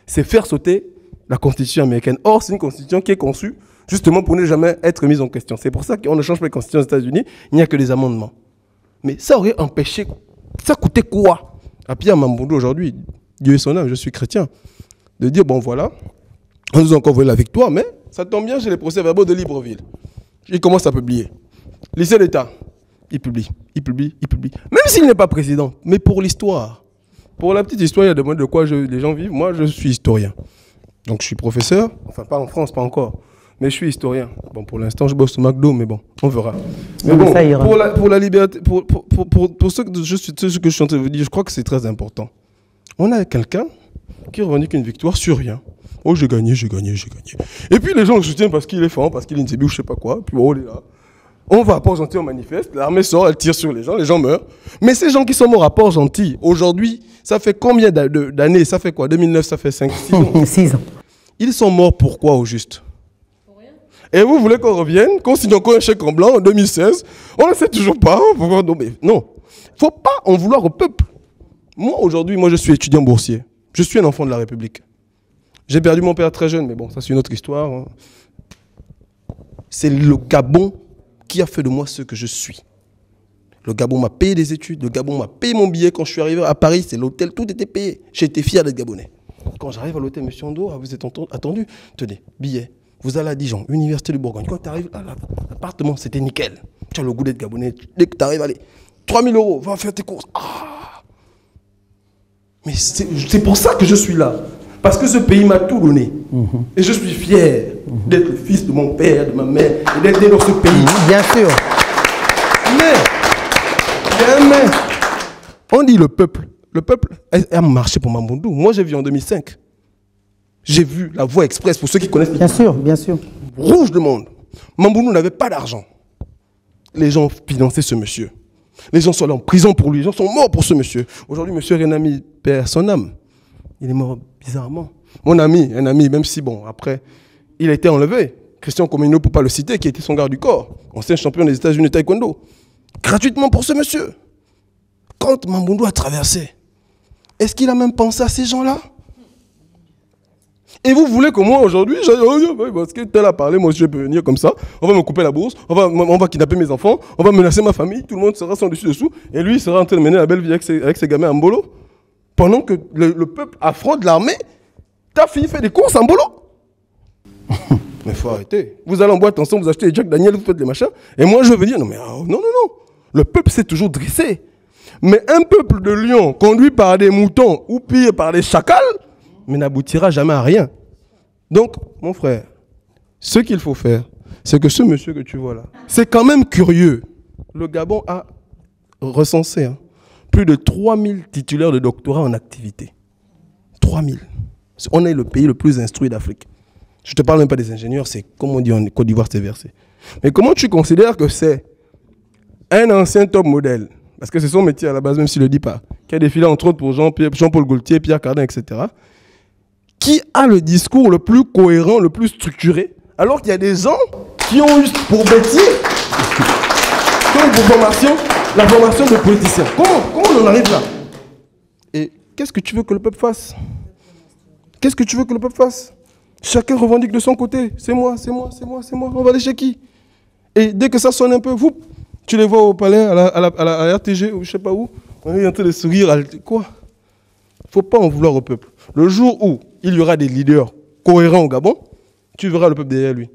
c'est faire sauter la Constitution américaine. Or, c'est une Constitution qui est conçue justement pour ne jamais être mise en question. C'est pour ça qu'on ne change pas les Constitutions aux États-Unis, il n'y a que des amendements. Mais ça aurait empêché, ça coûtait quoi à Pierre Mamboundou aujourd'hui, Dieu est son âme, je suis chrétien, de dire, bon voilà, on nous a encore volé la victoire, mais ça tombe bien, j'ai les procès-verbaux de Libreville. Il commence à publier. Lycée d'État, il publie. Même s'il n'est pas président, mais pour l'histoire. Pour la petite histoire, il y a de quoi les gens vivent. Moi, je suis historien. Donc, je suis professeur. Enfin, pas en France, pas encore. Mais je suis historien. Bon, pour l'instant, je bosse au McDo, mais bon, on verra. Mais bon, pour la liberté, pour ce que je suis en train de vous dire, je crois que c'est très important. On a quelqu'un qui revendique une victoire sur rien. Oh, j'ai gagné. Et puis, les gens le soutiennent parce qu'il est fort, parce qu'il est une CB ou je sais pas quoi. Puis, oh, il est là. On va à Port-Gentil, on manifeste, l'armée sort, elle tire sur les gens meurent. Mais ces gens qui sont morts à Port-Gentil, aujourd'hui, ça fait combien d'années? Ça fait quoi? 2009, ça fait 5, 6 ans. 6 ans. Ils sont morts pourquoi au juste? Pour rien. Et vous voulez qu'on revienne, qu'on signe encore un chèque en blanc en 2016? On ne sait toujours pas. Non, il ne faut pas en vouloir au peuple. Moi, aujourd'hui, je suis étudiant boursier. Je suis un enfant de la République. J'ai perdu mon père très jeune, mais bon, ça c'est une autre histoire. Hein. C'est le Gabon qui a fait de moi ce que je suis. Le Gabon m'a payé des études, le Gabon m'a payé mon billet. Quand je suis arrivé à Paris, c'est l'hôtel, tout était payé. J'étais fier d'être Gabonais. Quand j'arrive à l'hôtel, monsieur Ando, vous êtes attendu. Tenez, billet. Vous allez à Dijon, Université de Bourgogne. Quand tu arrives à l'appartement, c'était nickel. Tu as le goût d'être Gabonais. Dès que tu arrives, allez, 3 000 €, va faire tes courses. Ah. Mais c'est pour ça que je suis là. Parce que ce pays m'a tout donné. Et je suis fier d'être le fils de mon père, de ma mère, et d'être né dans ce pays. Bien sûr. Mais, on dit le peuple a marché pour Mamboundou. Moi, j'ai vu en 2005. J'ai vu la Voie Express, pour ceux qui connaissent. Bien sûr. Rouge de monde. Mamboundou n'avait pas d'argent. Les gens finançaient ce monsieur. Les gens sont allés en prison pour lui. Les gens sont morts pour ce monsieur. Aujourd'hui, monsieur Renami perd son âme. Il est mort bizarrement. Mon ami, un ami, même si, bon, après, il a été enlevé. Christian Comino, pour ne pas le citer, qui était son garde du corps, ancien champion des États-Unis de taekwondo. Gratuitement pour ce monsieur. Quand Mamboundou a traversé, est-ce qu'il a même pensé à ces gens-là? Et vous voulez que moi, aujourd'hui, parce que tel a parlé, moi je peux venir comme ça, on va me couper la bourse, on va kidnapper mes enfants, on va menacer ma famille, tout le monde sera sans dessus-dessous, et lui, il sera en train de mener la belle vie avec ses gamins en bolo. Pendant que le peuple affronte l'armée, ta fille fait des courses en bolo. Mais il faut arrêter. Vous allez en boîte ensemble, vous achetez les Jack Daniel, vous faites les machins. Et moi, je veux venir. Non, mais non. Le peuple s'est toujours dressé. Mais un peuple de lions conduit par des moutons ou pire par des chacals, mais n'aboutira jamais à rien. Donc, mon frère, ce qu'il faut faire, c'est que ce monsieur que tu vois là, c'est quand même curieux. Le Gabon a recensé plus de 3000 titulaires de doctorat en activité. 3000. On est le pays le plus instruit d'Afrique. Je ne te parle même pas des ingénieurs, c'est comme on dit en Côte d'Ivoire, c'est versé. Mais comment tu considères que c'est un ancien top modèle, parce que c'est son métier à la base, même s'il ne le dit pas, qui a défilé entre autres pour Jean-Paul Gaultier, Pierre Cardin, etc., qui a le discours le plus cohérent, le plus structuré, alors qu'il y a des gens qui ont eu pour métier, qui ont pour formation, la formation de politicien. Comment on en arrive là? Et qu'est-ce que tu veux que le peuple fasse? Qu'est-ce que tu veux que le peuple fasse? Chacun revendique de son côté. C'est moi, c'est moi, c'est moi, c'est moi. On va aller chez qui? Et dès que ça sonne un peu, vous, tu les vois au palais, à la RTG, ou je sais pas où, on est en train de sourire. Quoi? Il ne faut pas en vouloir au peuple. Le jour où il y aura des leaders cohérents au Gabon, tu verras le peuple derrière lui.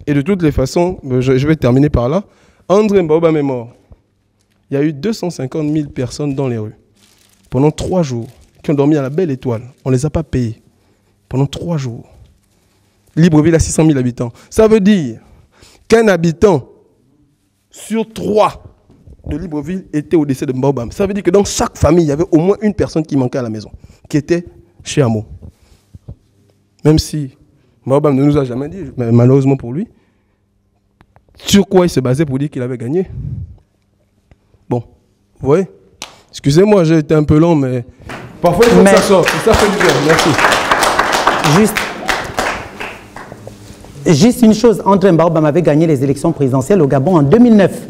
Et de toutes les façons, je vais terminer par là. André Mbaobam est mort. Il y a eu 250 000 personnes dans les rues, pendant 3 jours, qui ont dormi à la Belle Étoile. On ne les a pas payés. Pendant 3 jours. Libreville a 600 000 habitants. Ça veut dire qu'un habitant sur 3 de Libreville était au décès de Mbaobam. Ça veut dire que dans chaque famille, il y avait au moins une personne qui manquait à la maison, qui était chez Amo. Même si Mbaobam ne nous a jamais dit, mais malheureusement pour lui, sur quoi il se basait pour dire qu'il avait gagné. Bon, vous voyez, excusez-moi, j'ai été un peu long, mais parfois il faut que ça sorte. Ça fait du bien. Merci. Juste une chose, André Mbaobam avait gagné les élections présidentielles au Gabon en 2009.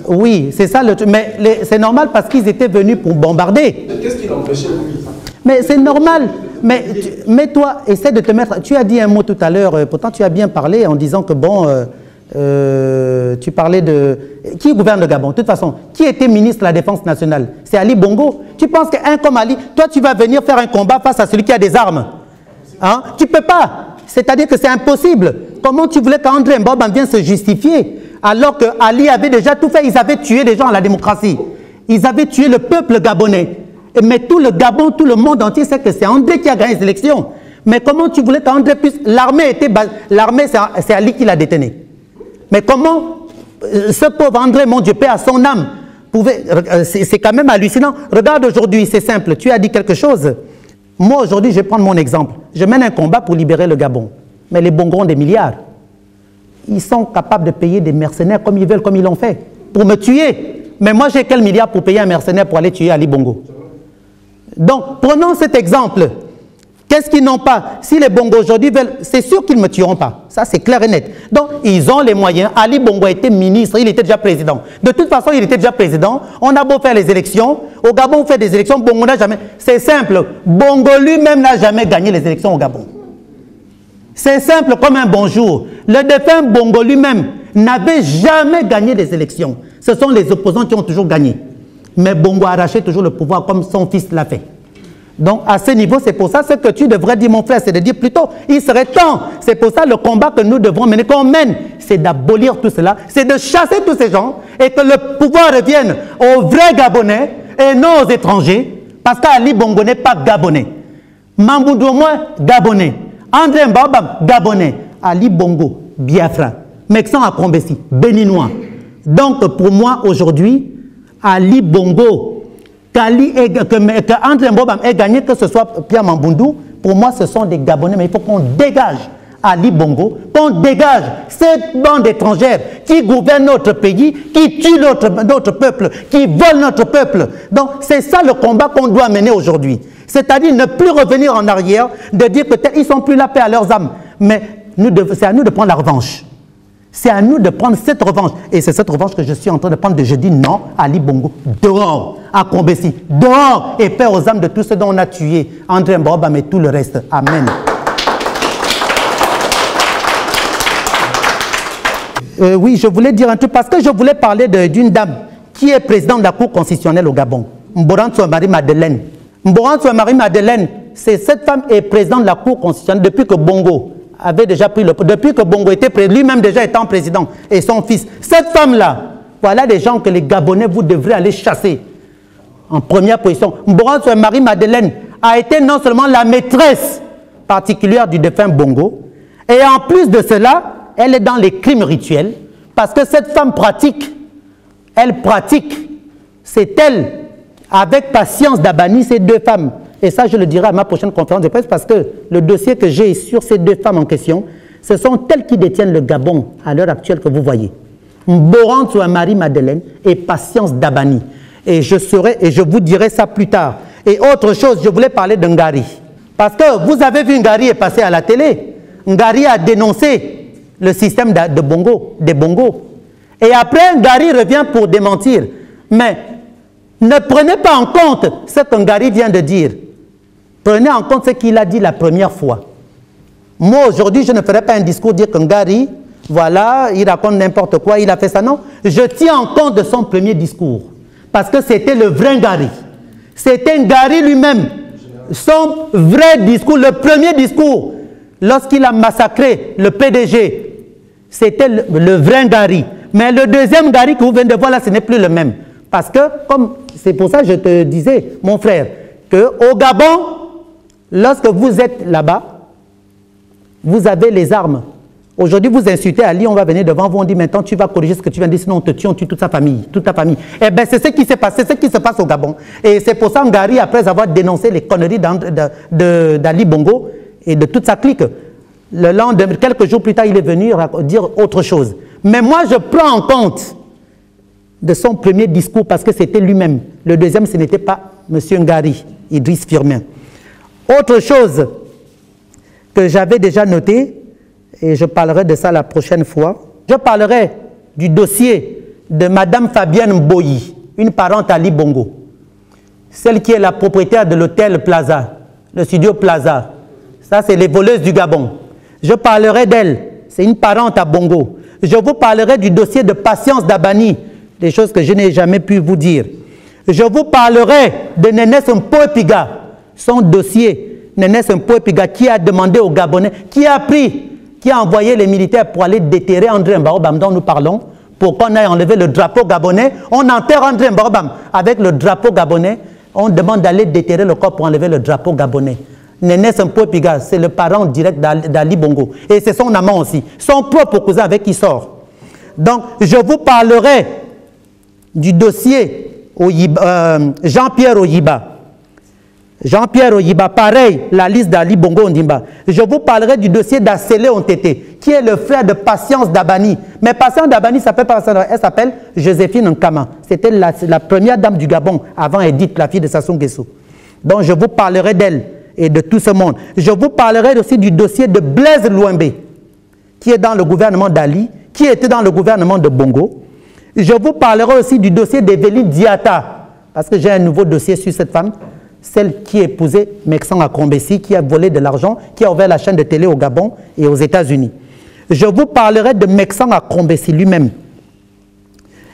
Oui, c'est ça le truc. Mais c'est normal parce qu'ils étaient venus pour bombarder. Qu'est-ce qui l'empêchait, lui? Mais c'est normal. Mais toi, essaie de te mettre... Tu as dit un mot tout à l'heure, pourtant tu as bien parlé en disant que bon... tu parlais de... Qui gouverne le Gabon? De toute façon, qui était ministre de la Défense nationale? C'est Ali Bongo. Tu penses qu'un comme Ali... Toi, tu vas venir faire un combat face à celui qui a des armes? Hein? Tu ne peux pas. C'est-à-dire que c'est impossible. Comment tu voulais qu'André Mbaobam vienne se justifier alors que Ali avait déjà tout fait? Ils avaient tué des gens à la démocratie. Ils avaient tué le peuple gabonais. Mais tout le Gabon, tout le monde entier sait que c'est André qui a gagné les élections. Mais comment tu voulais qu'André puisse... L'armée, c'est Ali qui l'a détenu. Mais comment ce pauvre André, mon Dieu, paix à son âme, pouvait... C'est quand même hallucinant. Regarde aujourd'hui, c'est simple. Tu as dit quelque chose. Moi, aujourd'hui, je vais prendre mon exemple. Je mène un combat pour libérer le Gabon. Mais les Bongos ont des milliards. Ils sont capables de payer des mercenaires comme ils veulent, comme ils l'ont fait, pour me tuer. Mais moi, j'ai quel milliard pour payer un mercenaire pour aller tuer Ali Bongo? Donc, prenons cet exemple. Qu'est-ce qu'ils n'ont pas? Si les Bongos aujourd'hui veulent, c'est sûr qu'ils ne me tueront pas. Ça, c'est clair et net. Donc, ils ont les moyens. Ali Bongo était ministre, il était déjà président. De toute façon, il était déjà président. On a beau faire les élections. Au Gabon, on fait des élections. Bongo n'a jamais... C'est simple. Bongo lui-même n'a jamais gagné les élections au Gabon. C'est simple comme un bonjour. Le défunt Bongo lui-même n'avait jamais gagné des élections. Ce sont les opposants qui ont toujours gagné. Mais Bongo a arraché toujours le pouvoir comme son fils l'a fait. Donc, à ce niveau, c'est pour ça ce que tu devrais dire, mon frère, c'est de dire plutôt, il serait temps. C'est pour ça le combat que nous devons mener, qu'on mène, c'est d'abolir tout cela, c'est de chasser tous ces gens et que le pouvoir revienne aux vrais Gabonais et non aux étrangers, parce qu'Ali Bongo n'est pas Gabonais. Mamboudou moi, Gabonais. André Mbaobam, Gabonais. Ali Bongo, Biafra. Mexan Akombesi, Béninois. Donc, pour moi, aujourd'hui, Ali Bongo, qu'André Mbaobam ait gagné, que ce soit Pierre Mamboundou, pour moi, ce sont des Gabonais, mais il faut qu'on dégage Ali Bongo, qu'on dégage cette bande étrangère qui gouverne notre pays, qui tue notre peuple, qui vole notre peuple. Donc, c'est ça le combat qu'on doit mener aujourd'hui. C'est-à-dire ne plus revenir en arrière, de dire que ils ne sont plus là, paix à leurs âmes. Mais c'est à nous de prendre la revanche. C'est à nous de prendre cette revanche. Et c'est cette revanche que je suis en train de prendre. Je dis non, Ali Bongo, dehors, à Kombesi, dehors, et paix aux âmes de tous ceux dont on a tué André Mbaobam et tout le reste. Amen. Oui, je voulais dire un truc, parce que je voulais parler d'une dame qui est présidente de la Cour constitutionnelle au Gabon, Mborantsou Marie-Madeleine. Mborantsou Marie-Madeleine, cette femme est présidente de la Cour constitutionnelle depuis que Bongo avait déjà pris depuis que Bongo était président, lui-même déjà étant président, et son fils. Cette femme-là, voilà des gens que les Gabonais, vous devrez aller chasser. En première position, Mborantsou Marie-Madeleine a été non seulement la maîtresse particulière du défunt Bongo. Et en plus de cela, elle est dans les crimes rituels, parce que cette femme pratique, c'est elle, avec Patience Dabani, ces deux femmes. Et ça, je le dirai à ma prochaine conférence de presse, parce que le dossier que j'ai sur ces deux femmes en question, ce sont elles qui détiennent le Gabon à l'heure actuelle que vous voyez. Mborante Marie-Madeleine et Patience Dabani. Et je vous dirai ça plus tard. Et autre chose, je voulais parler de Ngari. Parce que vous avez vu Ngari est passé à la télé. Ngari a dénoncé le système des bongos. Et après, Ngari revient pour démentir. Mais ne prenez pas en compte ce que Ngari vient de dire. Prenez en compte ce qu'il a dit la première fois. Moi, aujourd'hui, je ne ferai pas un discours dire que Ngari, voilà, il raconte n'importe quoi, il a fait ça. Non, je tiens en compte de son premier discours. Parce que c'était le vrai Ngari. C'était Ngari lui-même. Son vrai discours, le premier discours, lorsqu'il a massacré le PDG, c'était le vrai Ngari. Mais le deuxième Ngari que vous venez de voir là, ce n'est plus le même. Parce que, c'est pour ça que je te disais, mon frère, qu'au Gabon, lorsque vous êtes là-bas, vous avez les armes. Aujourd'hui, vous insultez Ali, on va venir devant vous, on dit maintenant tu vas corriger ce que tu viens de dire, sinon on te tue, on tue toute sa famille, toute ta famille. Eh bien, c'est ce qui s'est passé, c'est ce qui se passe au Gabon. Et c'est pour ça que Ngari, après avoir dénoncé les conneries d'Ali Bongo et de toute sa clique, le lendemain, quelques jours plus tard, il est venu dire autre chose. Mais moi, je prends en compte de son premier discours parce que c'était lui-même. Le deuxième, ce n'était pas M. Ngari, Idriss Firmin. Autre chose que j'avais déjà noté, et je parlerai de ça la prochaine fois, je parlerai du dossier de Mme Fabienne Mboyi, une parente à Ali Bongo, celle qui est la propriétaire de l'hôtel Plaza, le studio Plaza. Ça, c'est les voleuses du Gabon. Je parlerai d'elle, c'est une parente à Bongo. Je vous parlerai du dossier de Patience Dabani, des choses que je n'ai jamais pu vous dire. Je vous parlerai de Nénès Mpoepiga, son dossier, Nénès Mpoepiga, qui a demandé aux Gabonais, qui a envoyé les militaires pour aller déterrer André Mbarobam dont nous parlons, pour qu'on aille enlever le drapeau gabonais. On enterre André Mbarobam avec le drapeau gabonais. On demande d'aller déterrer le corps pour enlever le drapeau gabonais. Nénès Mpoepiga, c'est le parent direct d'Ali Bongo. Et c'est son amant aussi, son propre cousin avec qui il sort. Donc, je vous parlerai du dossier Jean-Pierre Oyiba. Jean-Pierre Oyiba, pareil, la liste d'Ali Bongo Ondimba. Je vous parlerai du dossier d'Assélé Ontété, qui est le frère de Patience Dabani. Mais Patience Dabani, elle s'appelle Joséphine Nkama. C'était la première dame du Gabon, avant Edith, la fille de Sassou Nguesso. Donc je vous parlerai d'elle et de tout ce monde. Je vous parlerai aussi du dossier de Blaise Louembe, qui est dans le gouvernement d'Ali, qui était dans le gouvernement de Bongo. Je vous parlerai aussi du dossier d'Evelyne Diata, parce que j'ai un nouveau dossier sur cette femme, celle qui épousait Meksan Akombesi, qui a volé de l'argent, qui a ouvert la chaîne de télé au Gabon et aux États-Unis. Je vous parlerai de Meksan Akombesi lui-même.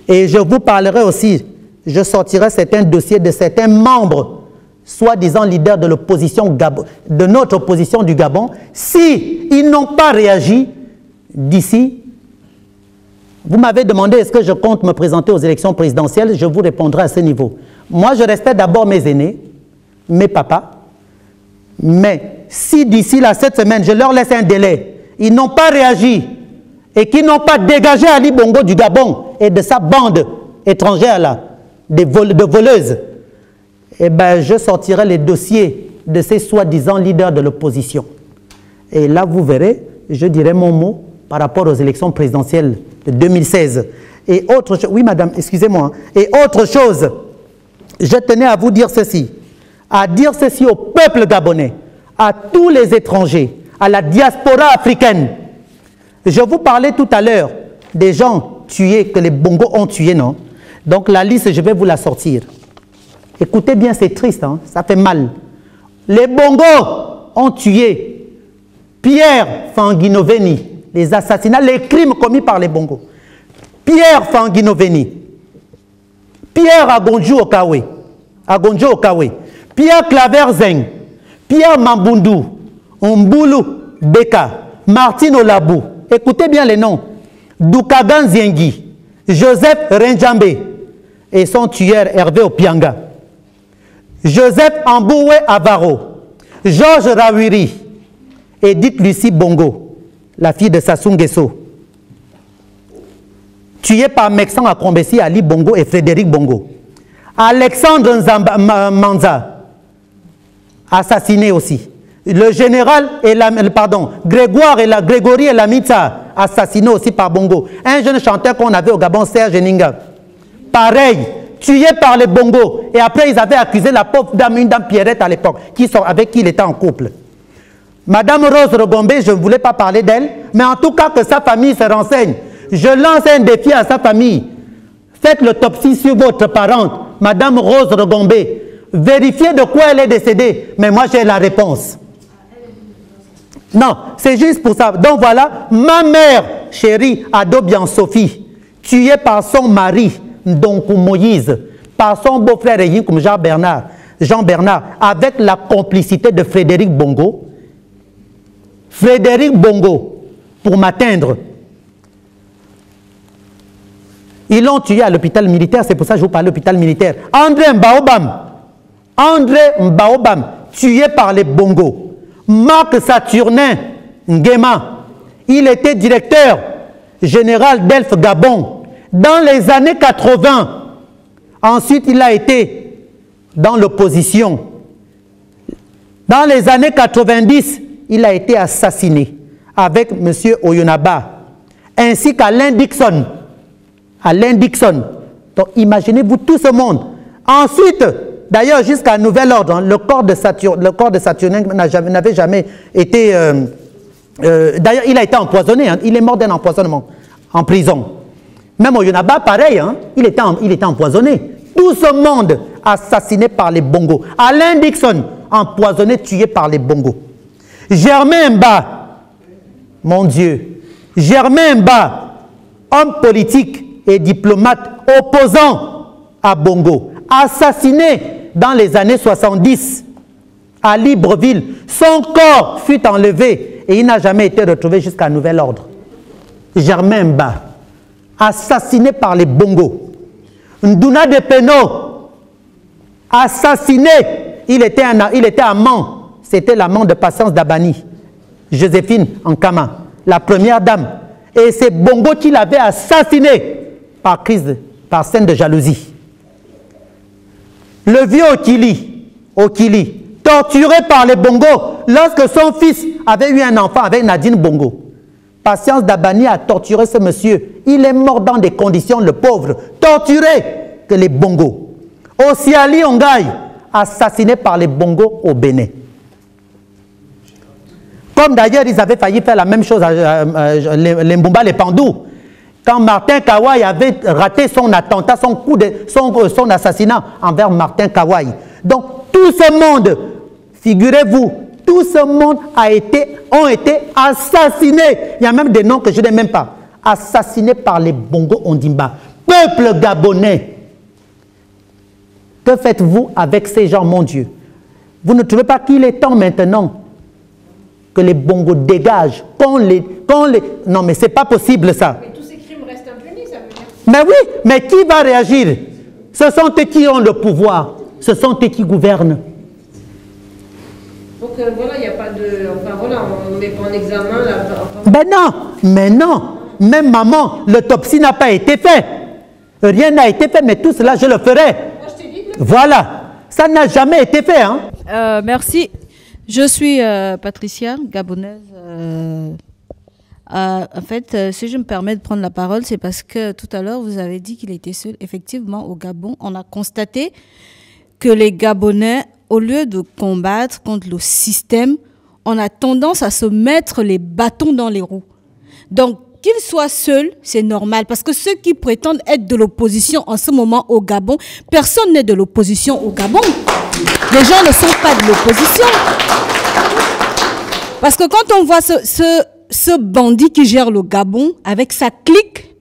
Et je vous parlerai aussi, je sortirai certains dossiers de certains membres, soi-disant leaders de l'opposition, de notre opposition du Gabon, si ils n'ont pas réagi d'ici. Vous m'avez demandé est-ce que je compte me présenter aux élections présidentielles, je vous répondrai à ce niveau. Moi, je respecte d'abord mes aînés, mes papas, mais si d'ici cette semaine, je leur laisse un délai, ils n'ont pas réagi et qu'ils n'ont pas dégagé Ali Bongo du Gabon et de sa bande étrangère là, de voleuses, eh ben, je sortirai les dossiers de ces soi-disant leaders de l'opposition. Et là, vous verrez, je dirai mon mot par rapport aux élections présidentielles de 2016. Et autre chose, oui madame, excusez-moi, et autre chose, je tenais à vous dire ceci, au peuple gabonais, à tous les étrangers, à la diaspora africaine. Je vous parlais tout à l'heure des gens tués, que les Bongos ont tués, non? Donc la liste, je vais vous la sortir. Écoutez bien, c'est triste, hein? Ça fait mal. Les Bongos ont tué Pierre Fanguinoveni, les assassinats, les crimes commis par les Bongos. Pierre Fanguinoveni, Pierre Agonjo Okawe, Pierre Claver Zeng, Pierre Mambundu, Mbulu Beka, Martine Olabou. Écoutez bien les noms. Doukagan Ziengi, Joseph Renjambe et son tueur Hervé Opianga. Joseph Amboué Avaro, Georges Rawiri, Edith Lucie Bongo, la fille de Sassou Nguesso. Tué par Mexan Akombesi, Ali Bongo et Frédéric Bongo. Alexandre Manza, assassiné aussi. Le général et Grégory et Lamitsa, assassiné aussi par Bongo. Un jeune chanteur qu'on avait au Gabon, Serge Ninga. Pareil, tué par les Bongo. Et après, ils avaient accusé la pauvre dame, une dame Pierrette à l'époque, avec qui il était en couple. Madame Rose Rogombe, je ne voulais pas parler d'elle, mais en tout cas que sa famille se renseigne. Je lance un défi à sa famille. Faites l'autopsie sur votre parente, Madame Rose Rogombe. Vérifiez de quoi elle est décédée. Mais moi, j'ai la réponse. Non, c'est juste pour ça. Donc voilà, ma mère chérie, Adobian Sophie, tuée par son mari, Ndonkou Moïse, par son beau-frère comme Jean Bernard, avec la complicité de Frédéric Bongo. Frédéric Bongo, pour m'atteindre. Ils l'ont tué à l'hôpital militaire, c'est pour ça que je vous parle de l'hôpital militaire. André Mbaobam, tué par les Bongo. Marc Saturnin Nguema, il était directeur général d'Elf Gabon dans les années 80. Ensuite, il a été dans l'opposition. Dans les années 90, il a été assassiné avec M. Oyonaba, ainsi qu'Alain Dixon. Alain Dixon. Donc, imaginez-vous tout ce monde. Ensuite, d'ailleurs, jusqu'à nouvel ordre, hein, le corps de Saturnin n'avait jamais été... d'ailleurs, il a été empoisonné. Hein, il est mort d'un empoisonnement en prison. Même Oyonaba, pareil, hein, il était empoisonné. Tout ce monde assassiné par les Bongo. Alain Dixon, empoisonné, tué par les Bongo. Germain Mba, mon Dieu. Germain Mba, homme politique et diplomate opposant à Bongo, assassiné dans les années 70 à Libreville. Son corps fut enlevé et il n'a jamais été retrouvé jusqu'à nouvel ordre. Germain Mba, assassiné par les Bongo. Nduna de Peno, assassiné. Il était amant. C'était l'amant de Patience Dabani, Joséphine Ankama, la première dame. Et c'est Bongo qui l'avait assassiné par scène de jalousie. Le vieux Okili, torturé par les Bongo lorsque son fils avait eu un enfant avec Nadine Bongo. Patience Dabani a torturé ce monsieur. Il est mort dans des conditions, le pauvre, torturé que les Bongo. Osiali Ongaï, assassiné par les Bongo au Bénin. Comme d'ailleurs, ils avaient failli faire la même chose à les Mbumba, les Pandou. Quand Martin Kawai avait raté son attentat, son assassinat envers Martin Kawai. Donc, tout ce monde, figurez-vous, tout ce monde ont été assassinés. Il y a même des noms que je n'ai même pas. Assassinés par les Bongo Ondimba. Peuple gabonais. Que faites-vous avec ces gens, mon Dieu? Vous ne trouvez pas qu'il est temps maintenant que les Bongo dégagent, Non, mais c'est pas possible ça. Mais tous ces crimes restent impunis, ça veut dire. Mais oui, mais qui va réagir? Ce sont eux qui ont le pouvoir. Ce sont eux qui gouvernent. Donc voilà, il n'y a pas de... Enfin voilà, on ne met pas en examen la... Ben non, mais non. Même maman, l'autopsie n'a pas été faite. Rien n'a été fait, mais tout cela, je le ferai. Moi, je t'ai dit que... Voilà. Ça n'a jamais été fait. Hein. Merci. Je suis Patricia, gabonaise. En fait, si je me permets de prendre la parole, c'est parce que tout à l'heure, vous avez dit qu'il était seul. Effectivement, au Gabon, on a constaté que les Gabonais, au lieu de combattre contre le système, on a tendance à se mettre les bâtons dans les roues. Donc, qu'il soit seul, c'est normal. Parce que ceux qui prétendent être de l'opposition en ce moment au Gabon, personne n'est de l'opposition au Gabon. Les gens ne sont pas de l'opposition. Parce que quand on voit ce bandit qui gère le Gabon avec sa clique,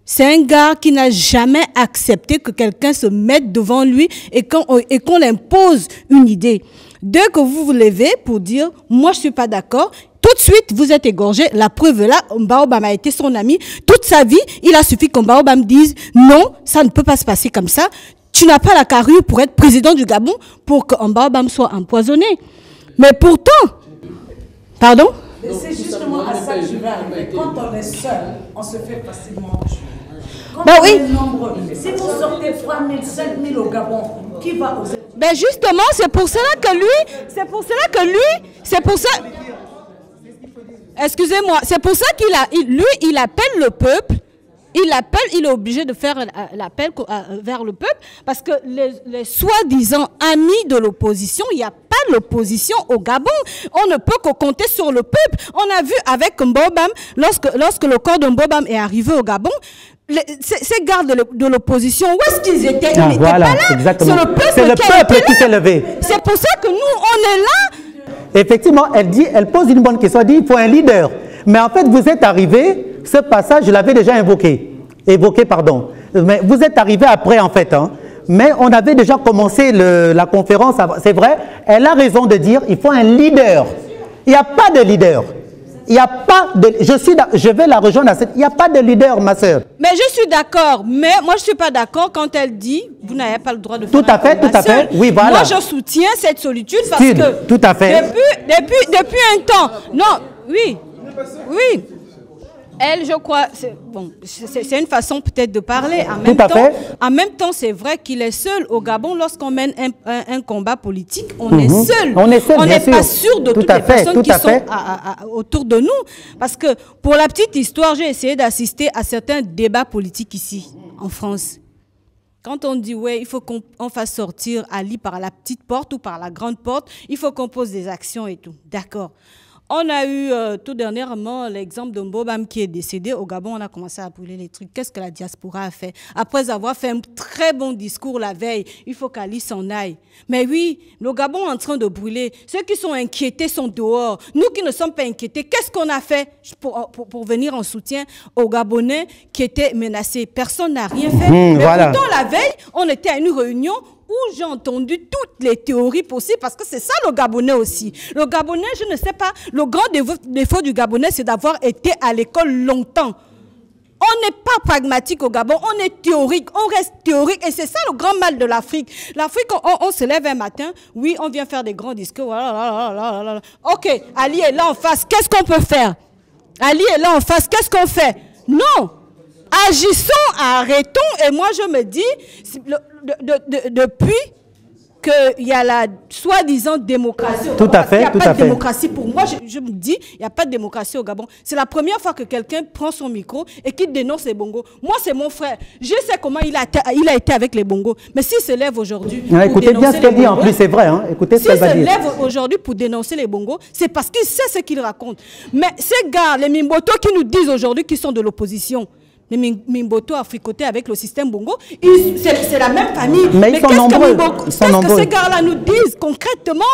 c'est un gars qui n'a jamais accepté que quelqu'un se mette devant lui et qu'on impose une idée. Dès que vous vous levez pour dire « moi je suis pas d'accord », tout de suite vous êtes égorgé. La preuve est là, Mbaobam a été son ami. Toute sa vie, il a suffi qu'Mbaobam dise « non, ça ne peut pas se passer comme ça ». Tu n'as pas la carrure pour être président du Gabon pour que Mbaobam soit empoisonné. Mais pourtant... Pardon ? Mais c'est justement à ça que je vais arriver. Quand on est seul, on se fait facilement tuer. Quand on est nombreux, si vous sortez 3 000, 5 000 au Gabon, qui va oser? Ben justement, c'est pour ça, excusez-moi, c'est pour ça qu'il appelle le peuple. Il est obligé de faire l'appel vers le peuple parce que les soi-disant amis de l'opposition, il n'y a pas l'opposition au Gabon. On ne peut que compter sur le peuple. On a vu avec Mbobam, lorsque le corps de Mbobam est arrivé au Gabon, ces gardes de l'opposition, où est-ce qu'ils étaient? Ils n'étaient pas là. Exactement. C'est le peuple qui s'est levé. C'est pour ça que nous, on est là. Effectivement, elle pose une bonne question. Elle dit il faut un leader. Mais en fait, vous êtes arrivé. Ce passage, je l'avais déjà évoqué, mais vous êtes arrivé après en fait, hein. Mais on avait déjà commencé la conférence, c'est vrai, elle a raison de dire il faut un leader. Il n'y a pas de leader. Il n'y a pas de... Je vais la rejoindre à cette... Il n'y a pas de leader, ma soeur. Mais je suis d'accord, mais moi je ne suis pas d'accord quand elle dit vous n'avez pas le droit de faire tout à fait, oui, voilà. Moi je soutiens cette solitude parce que... Tout à fait. Depuis un temps, non, oui. Elle, je crois, c'est une façon peut-être de parler. En même temps, c'est vrai qu'il est seul au Gabon. Lorsqu'on mène un combat politique, on est seul. On est seul, on n'est pas sûr de toutes les personnes qui sont autour de nous. Parce que, pour la petite histoire, j'ai essayé d'assister à certains débats politiques ici, en France. Quand on dit, ouais, il faut qu'on fasse sortir Ali par la petite porte ou par la grande porte, il faut qu'on pose des actions et tout. D'accord. On a eu tout dernièrement l'exemple de Mbobam qui est décédé. Au Gabon, on a commencé à brûler les trucs. Qu'est-ce que la diaspora a fait? Après avoir fait un très bon discours la veille, il faut qu'Ali s'en aille. Mais oui, le Gabon est en train de brûler. Ceux qui sont inquiétés sont dehors. Nous qui ne sommes pas inquiétés, qu'est-ce qu'on a fait pour venir en soutien aux Gabonais qui étaient menacés? Personne n'a rien fait. Mais pourtant, la veille, on était à une réunion où j'ai entendu toutes les théories possibles, parce que c'est ça le Gabonais aussi. Le Gabonais, je ne sais pas, le grand défaut du Gabonais, c'est d'avoir été à l'école longtemps. On n'est pas pragmatique au Gabon, on est théorique, on reste théorique, et c'est ça le grand mal de l'Afrique. L'Afrique, on se lève un matin, oui, on vient faire des grands discours, ok, Ali est là en face, qu'est-ce qu'on peut faire? Ali est là en face, qu'est-ce qu'on fait? Non! Agissons, arrêtons, et moi je me dis, depuis qu'il y a la soi-disant démocratie au Gabon, il n'y a pas de démocratie pour moi, je me dis, il n'y a pas de démocratie au Gabon. C'est la première fois que quelqu'un prend son micro et qu'il dénonce les bongos. Moi, c'est mon frère. Je sais comment il a été avec les bongos. Mais s'il se lève aujourd'hui... Écoutez bien ce qu'elle dit en plus, c'est vrai. Hein. Écoutez ce qu'elle va dire. S'il se lève aujourd'hui pour dénoncer les bongos, c'est parce qu'il sait ce qu'il raconte. Mais ces gars, les Mimboto qui nous disent aujourd'hui qu'ils sont de l'opposition, les Mimboto a fricoté avec le système Bongo, c'est la même famille. Mais ils sont nombreux. Qu'est-ce que ces gars-là nous disent concrètement?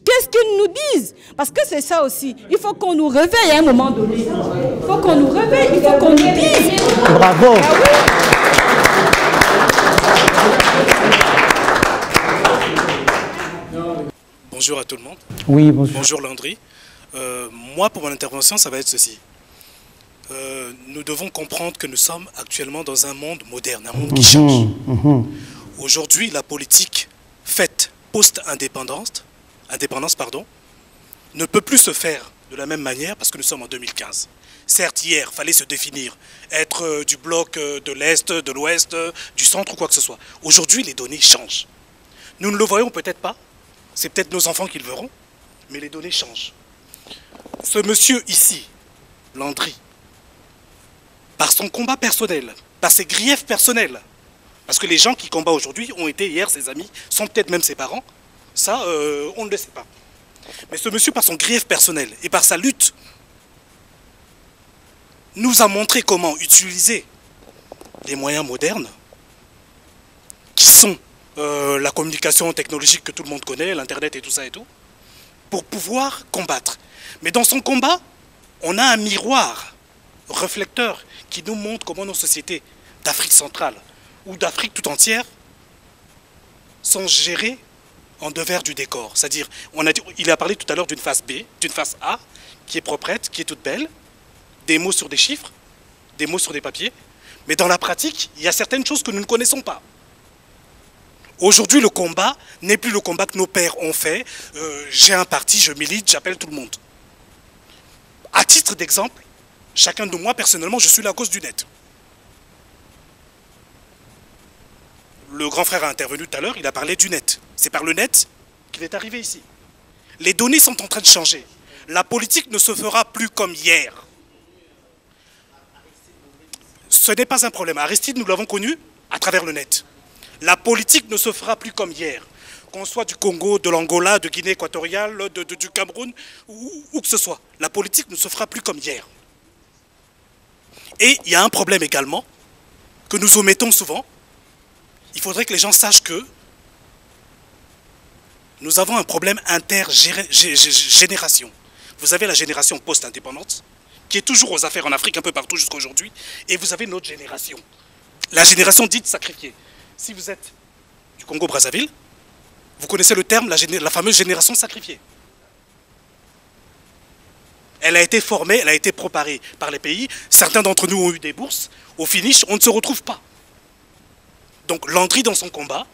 Qu'est-ce qu'ils nous disent? Parce que c'est ça aussi. Il faut qu'on nous réveille à un moment donné. Il faut qu'on nous réveille, il faut qu'on nous dise. Bravo. Bonjour à tout le monde. Oui, bonjour. Bonjour Landry. Moi, pour mon intervention, ça va être ceci. Nous devons comprendre que nous sommes actuellement dans un monde moderne, un monde qui change. Aujourd'hui, la politique faite post-indépendance ne peut plus se faire de la même manière parce que nous sommes en 2015. Certes, hier, il fallait se définir, être du bloc de l'Est, de l'Ouest, du centre ou quoi que ce soit. Aujourd'hui, les données changent. Nous ne le voyons peut-être pas, c'est peut-être nos enfants qui le verront, mais les données changent. Ce monsieur ici, Landry, par son combat personnel, par ses griefs personnels. Parce que les gens qui combattent aujourd'hui ont été hier ses amis, sont peut-être même ses parents. Ça, on ne le sait pas. Mais ce monsieur, par son grief personnel et par sa lutte, nous a montré comment utiliser les moyens modernes, qui sont la communication technologique que tout le monde connaît, l'Internet et tout ça et tout, pour pouvoir combattre. Mais dans son combat, on a un miroir réflecteur qui nous montre comment nos sociétés d'Afrique centrale ou d'Afrique tout entière sont gérées en devers du décor. C'est-à-dire, il a parlé tout à l'heure d'une face B, d'une face A, qui est proprette, qui est toute belle, des mots sur des chiffres, des mots sur des papiers, mais dans la pratique, il y a certaines choses que nous ne connaissons pas. Aujourd'hui, le combat n'est plus le combat que nos pères ont fait. J'ai un parti, je milite, j'appelle tout le monde. À titre d'exemple, chacun de moi, personnellement, je suis la cause du net. Le grand frère a intervenu tout à l'heure, il a parlé du net. C'est par le net qu'il est arrivé ici. Les données sont en train de changer. La politique ne se fera plus comme hier. Ce n'est pas un problème. Aristide, nous l'avons connu à travers le net. La politique ne se fera plus comme hier. Qu'on soit du Congo, de l'Angola, de Guinée équatoriale, du Cameroun, où que ce soit. La politique ne se fera plus comme hier. Et il y a un problème également, que nous omettons souvent. Il faudrait que les gens sachent que nous avons un problème intergénération. Vous avez la génération post-indépendante, qui est toujours aux affaires en Afrique, un peu partout jusqu'à aujourd'hui, et vous avez notre génération. La génération dite sacrifiée. Si vous êtes du Congo-Brazzaville, vous connaissez le terme, la fameuse génération sacrifiée. Elle a été formée, elle a été préparée par les pays. Certains d'entre nous ont eu des bourses. Au finish, on ne se retrouve pas. Donc Landry, dans son combat,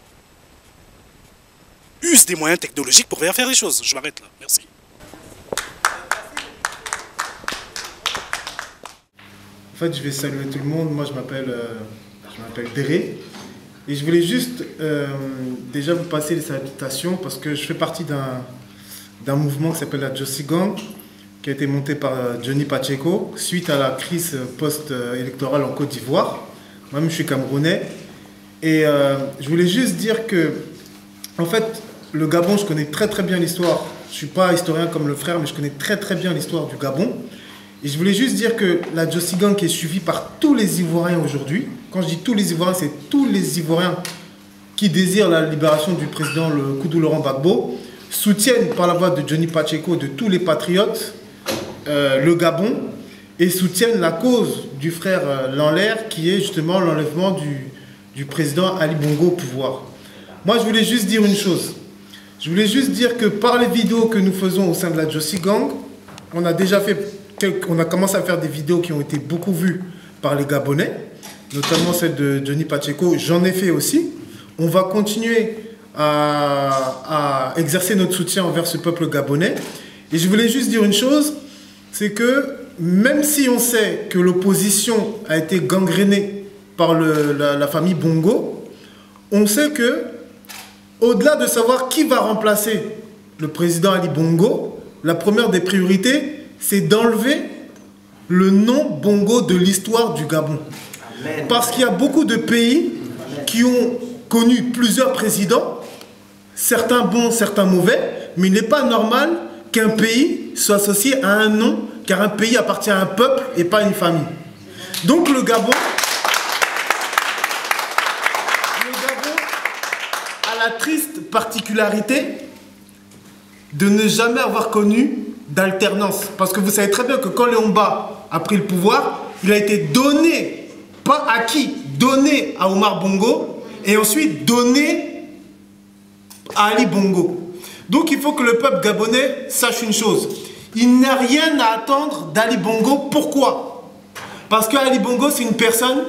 use des moyens technologiques pour bien faire les choses. Je m'arrête là. Merci. En fait, je vais saluer tout le monde. Moi, je m'appelle Déré. Et je voulais juste déjà vous passer les salutations parce que je fais partie d'un mouvement qui s'appelle la Jossi Gang, qui a été monté par Johnny Pacheco suite à la crise post-électorale en Côte d'Ivoire. Moi-même, je suis camerounais. Et je voulais juste dire que, en fait, le Gabon, je connais très très bien l'histoire. Je ne suis pas historien comme le frère, mais je connais très très bien l'histoire du Gabon. Et je voulais juste dire que la Jossi Gang, qui est suivie par tous les Ivoiriens aujourd'hui, quand je dis tous les Ivoiriens, c'est tous les Ivoiriens qui désirent la libération du président Koudou Laurent Gbagbo, soutiennent par la voix de Johnny Pacheco, de tous les patriotes, le Gabon, et soutiennent la cause du frère Lanlaire, qui est justement l'enlèvement du président Ali Bongo au pouvoir. Moi, je voulais juste dire une chose. Je voulais juste dire que par les vidéos que nous faisons au sein de la Jossi Gang, on a commencé à faire des vidéos qui ont été beaucoup vues par les Gabonais, notamment celle de Johnny Pacheco. J'en ai fait aussi. On va continuer à exercer notre soutien envers ce peuple gabonais. Et je voulais juste dire une chose, c'est que même si on sait que l'opposition a été gangrénée par la famille Bongo, on sait que, au-delà de savoir qui va remplacer le président Ali Bongo, la première des priorités, c'est d'enlever le nom Bongo de l'histoire du Gabon. Amen. Parce qu'il y a beaucoup de pays qui ont connu plusieurs présidents, certains bons, certains mauvais, mais il n'est pas normal qu'un pays soit associé à un nom, car un pays appartient à un peuple et pas à une famille. Donc le Gabon a la triste particularité de ne jamais avoir connu d'alternance. Parce que vous savez très bien que quand Léon Mba a pris le pouvoir, il a été donné, pas acquis, donné à Omar Bongo et ensuite donné à Ali Bongo. Donc il faut que le peuple gabonais sache une chose. Il n'a rien à attendre d'Ali Bongo. Pourquoi? Parce que Ali Bongo, c'est une personne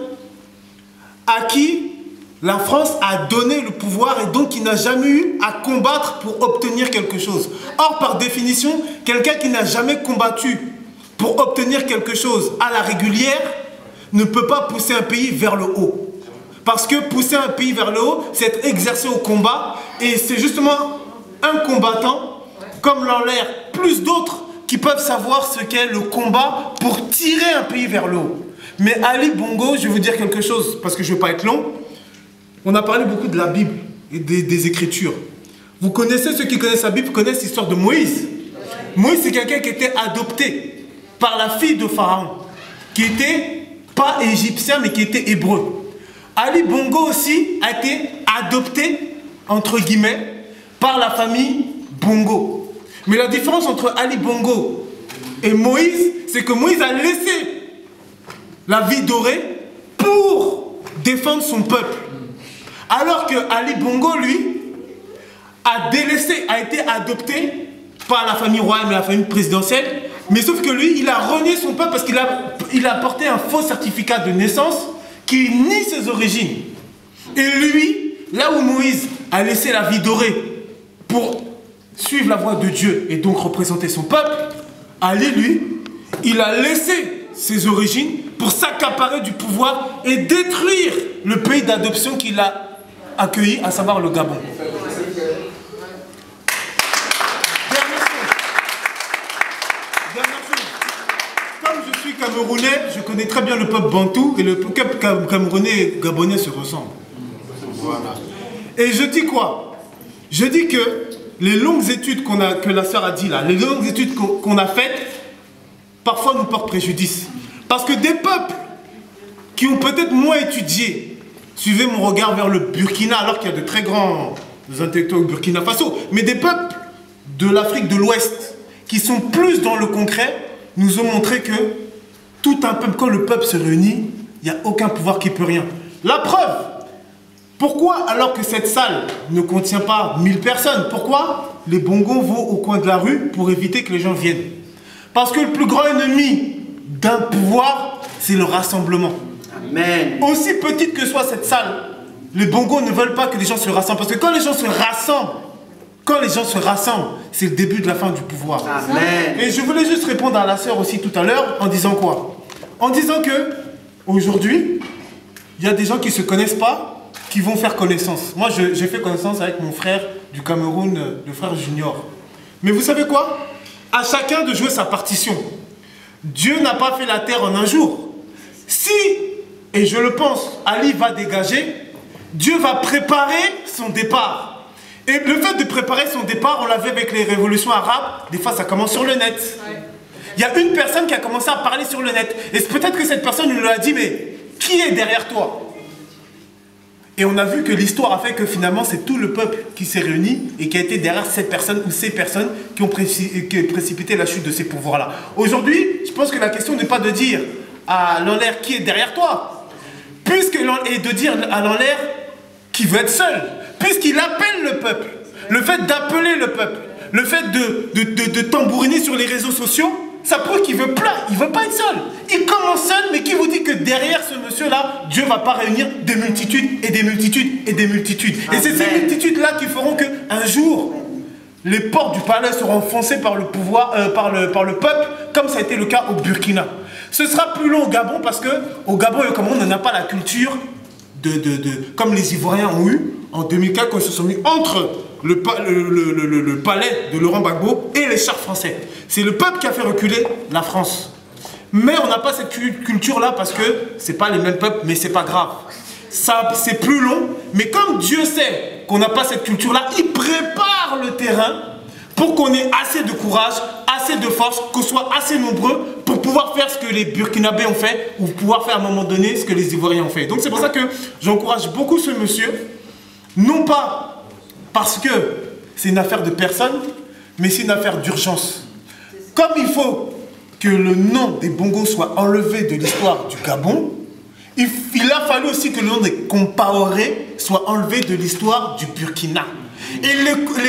à qui la France a donné le pouvoir et donc il n'a jamais eu à combattre pour obtenir quelque chose. Or, par définition, quelqu'un qui n'a jamais combattu pour obtenir quelque chose à la régulière ne peut pas pousser un pays vers le haut. Parce que pousser un pays vers le haut, c'est être exercé au combat et c'est justement un combattant, comme Lanlaire, plus d'autres qui peuvent savoir ce qu'est le combat pour tirer un pays vers le haut. Mais Ali Bongo, je vais vous dire quelque chose, parce que je ne veux pas être long. On a parlé beaucoup de la Bible et des Écritures. Vous connaissez, ceux qui connaissent la Bible, connaissent l'histoire de Moïse. Moïse, c'est quelqu'un qui était adopté par la fille de Pharaon, qui était pas égyptien, mais qui était hébreu. Ali Bongo aussi a été adopté, entre guillemets, par la famille Bongo. Mais la différence entre Ali Bongo et Moïse, c'est que Moïse a laissé la vie dorée pour défendre son peuple. Alors que Ali Bongo, lui, a été adopté par la famille royale et la famille présidentielle. Mais sauf que lui, il a renié son peuple parce qu'il a porté un faux certificat de naissance qui nie ses origines. Et lui, là où Moïse a laissé la vie dorée pour suivre la voie de Dieu et donc représenter son peuple, Ali, lui, Il a laissé ses origines pour s'accaparer du pouvoir et détruire le pays d'adoption qu'il a accueilli, à savoir le Gabon. Comme je suis camerounais, je connais très bien le peuple bantou et le peuple camerounais et gabonais se ressemblent. Voilà. Et je dis quoi? Je dis que les longues études que la sœur a dit là, les longues études qu'on a faites, parfois nous portent préjudice. Parce que des peuples qui ont peut-être moins étudié, suivez mon regard vers le Burkina, alors qu'il y a de très grands intellectuels au Burkina Faso, mais des peuples de l'Afrique de l'Ouest qui sont plus dans le concret, nous ont montré que tout un peuple, quand le peuple se réunit, il n'y a aucun pouvoir qui peut rien. La preuve, pourquoi alors que cette salle ne contient pas 1000 personnes, pourquoi les bongos vont au coin de la rue pour éviter que les gens viennent? Parce que le plus grand ennemi d'un pouvoir, c'est le rassemblement. Amen. Aussi petite que soit cette salle, les bongos ne veulent pas que les gens se rassemblent. Parce que quand les gens se rassemblent, c'est le début de la fin du pouvoir. Amen. Et je voulais juste répondre à la sœur aussi tout à l'heure en disant quoi? En disant que aujourd'hui, il y a des gens qui ne se connaissent pas, qui vont faire connaissance. Moi, j'ai fait connaissance avec mon frère du Cameroun, le frère Junior. Mais vous savez quoi? À chacun de jouer sa partition. Dieu n'a pas fait la terre en un jour. Si, et je le pense, Ali va dégager, Dieu va préparer son départ. Et le fait de préparer son départ, on l'a vu avec les révolutions arabes, des fois ça commence sur le net. Il y a une personne qui a commencé à parler sur le net. Et peut-être que cette personne lui a dit, mais qui est derrière toi? Et on a vu que l'histoire a fait que finalement c'est tout le peuple qui s'est réuni et qui a été derrière cette personne ou ces personnes qui ont précipité la chute de ces pouvoirs-là. Aujourd'hui, je pense que la question n'est pas de dire à Lanlaire qui est derrière toi, et de dire à Lanlaire qui veut être seul, puisqu'il appelle le peuple. Le fait d'appeler le peuple, le fait de tambouriner sur les réseaux sociaux, ça prouve qu'il veut pas être seul. Il commence seul, mais qui vous dit que derrière ce monsieur-là, Dieu ne va pas réunir des multitudes et des multitudes et des multitudes. Et c'est ces multitudes-là qui feront qu'un jour, les portes du palais seront enfoncées par le pouvoir, par le peuple, comme ça a été le cas au Burkina. Ce sera plus long au Gabon, parce qu'au Gabon et au Cameroun, on n'a pas la culture comme les Ivoiriens ont eu en 2004, quand ils se sont mis entre le palais de Laurent Gbagbo et les chars français. C'est le peuple qui a fait reculer la France. Mais on n'a pas cette culture-là parce que ce n'est pas les mêmes peuples, mais ce n'est pas grave. C'est plus long, mais comme Dieu sait qu'on n'a pas cette culture-là, il prépare le terrain pour qu'on ait assez de courage, assez de force, qu'on soit assez nombreux pour pouvoir faire ce que les Burkinabés ont fait ou pouvoir faire à un moment donné ce que les Ivoiriens ont fait. Donc c'est pour ça que j'encourage beaucoup ce monsieur, non pas parce que c'est une affaire de personne, mais c'est une affaire d'urgence. Comme il faut que le nom des Bongos soit enlevé de l'histoire du Gabon, il a fallu aussi que le nom des Compaoré soit enlevé de l'histoire du Burkina. Et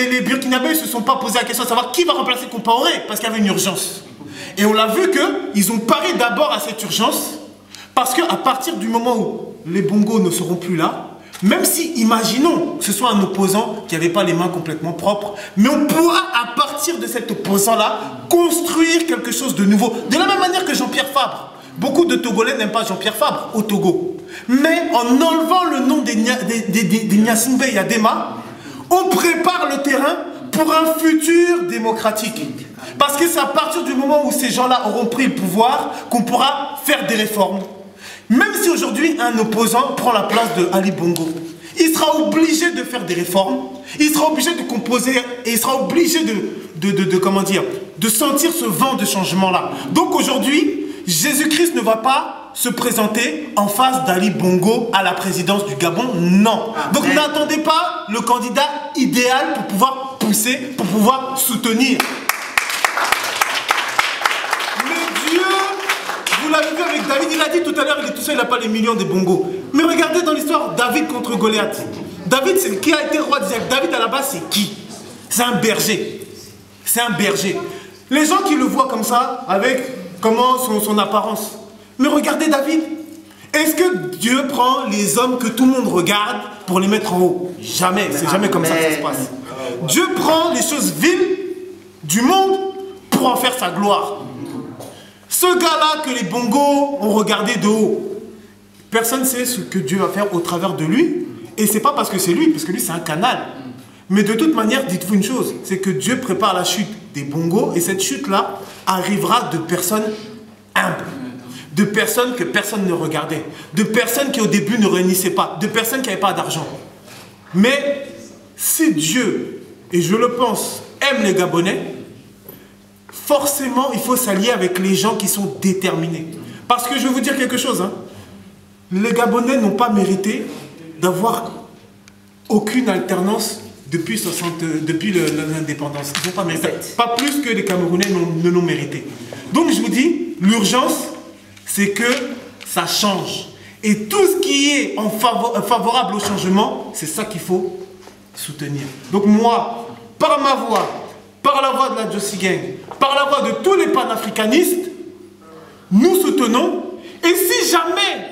les Burkinabés ne se sont pas posé la question de savoir qui va remplacer Compaoré, parce qu'il y avait une urgence. Et on l'a vu qu'ils ont parié d'abord à cette urgence, parce qu'à partir du moment où les Bongos ne seront plus là, même si, imaginons, que ce soit un opposant qui n'avait pas les mains complètement propres, mais on pourra, à partir de cet opposant-là, construire quelque chose de nouveau. De la même manière que Jean-Pierre Fabre. Beaucoup de Togolais n'aiment pas Jean-Pierre Fabre au Togo. Mais en enlevant le nom des Gnassingbé et Yadema, on prépare le terrain pour un futur démocratique. Parce que c'est à partir du moment où ces gens-là auront pris le pouvoir qu'on pourra faire des réformes. Même si aujourd'hui un opposant prend la place de Ali Bongo, il sera obligé de faire des réformes, il sera obligé de composer et il sera obligé de sentir ce vent de changement-là. Donc aujourd'hui, Jésus-Christ ne va pas se présenter en face d'Ali Bongo à la présidence du Gabon, non. Donc n'attendez pas le candidat idéal pour pouvoir pousser, pour pouvoir soutenir. Mais Dieu, vous l'avez vu avec David, il a dit tout à l'heure, il est tout seul, il n'a pas les millions de Bongos. Mais regardez dans l'histoire, David contre Goliath. David, c'est qui a été roi d'Israël? David à la base, c'est qui? C'est un berger. C'est un berger. Les gens qui le voient comme ça, avec comment son apparence. Mais regardez David. Est-ce que Dieu prend les hommes que tout le monde regarde pour les mettre en haut? Jamais. C'est jamais comme ça que ça se passe. Dieu prend les choses viles du monde pour en faire sa gloire. Ce gars-là que les bongos ont regardé de haut, personne ne sait ce que Dieu va faire au travers de lui. Et c'est pas parce que c'est lui, parce que lui c'est un canal. Mais de toute manière, dites-vous une chose, c'est que Dieu prépare la chute des bongos et cette chute-là arrivera de personnes humbles, de personnes que personne ne regardait, de personnes qui au début ne réunissaient pas, de personnes qui n'avaient pas d'argent. Mais si Dieu, et je le pense, aime les Gabonais, forcément il faut s'allier avec les gens qui sont déterminés. Parce que je vais vous dire quelque chose, hein, les Gabonais n'ont pas mérité d'avoir aucune alternance depuis l'indépendance. Ils n'ont pas mérité. Pas plus que les Camerounais ne l'ont mérité. Donc je vous dis, l'urgence, c'est que ça change. Et tout ce qui est favorable au changement, c'est ça qu'il faut soutenir. Donc moi, par ma voix, par la voix de la Josie Gang, par la voix de tous les panafricanistes, nous soutenons. Et si jamais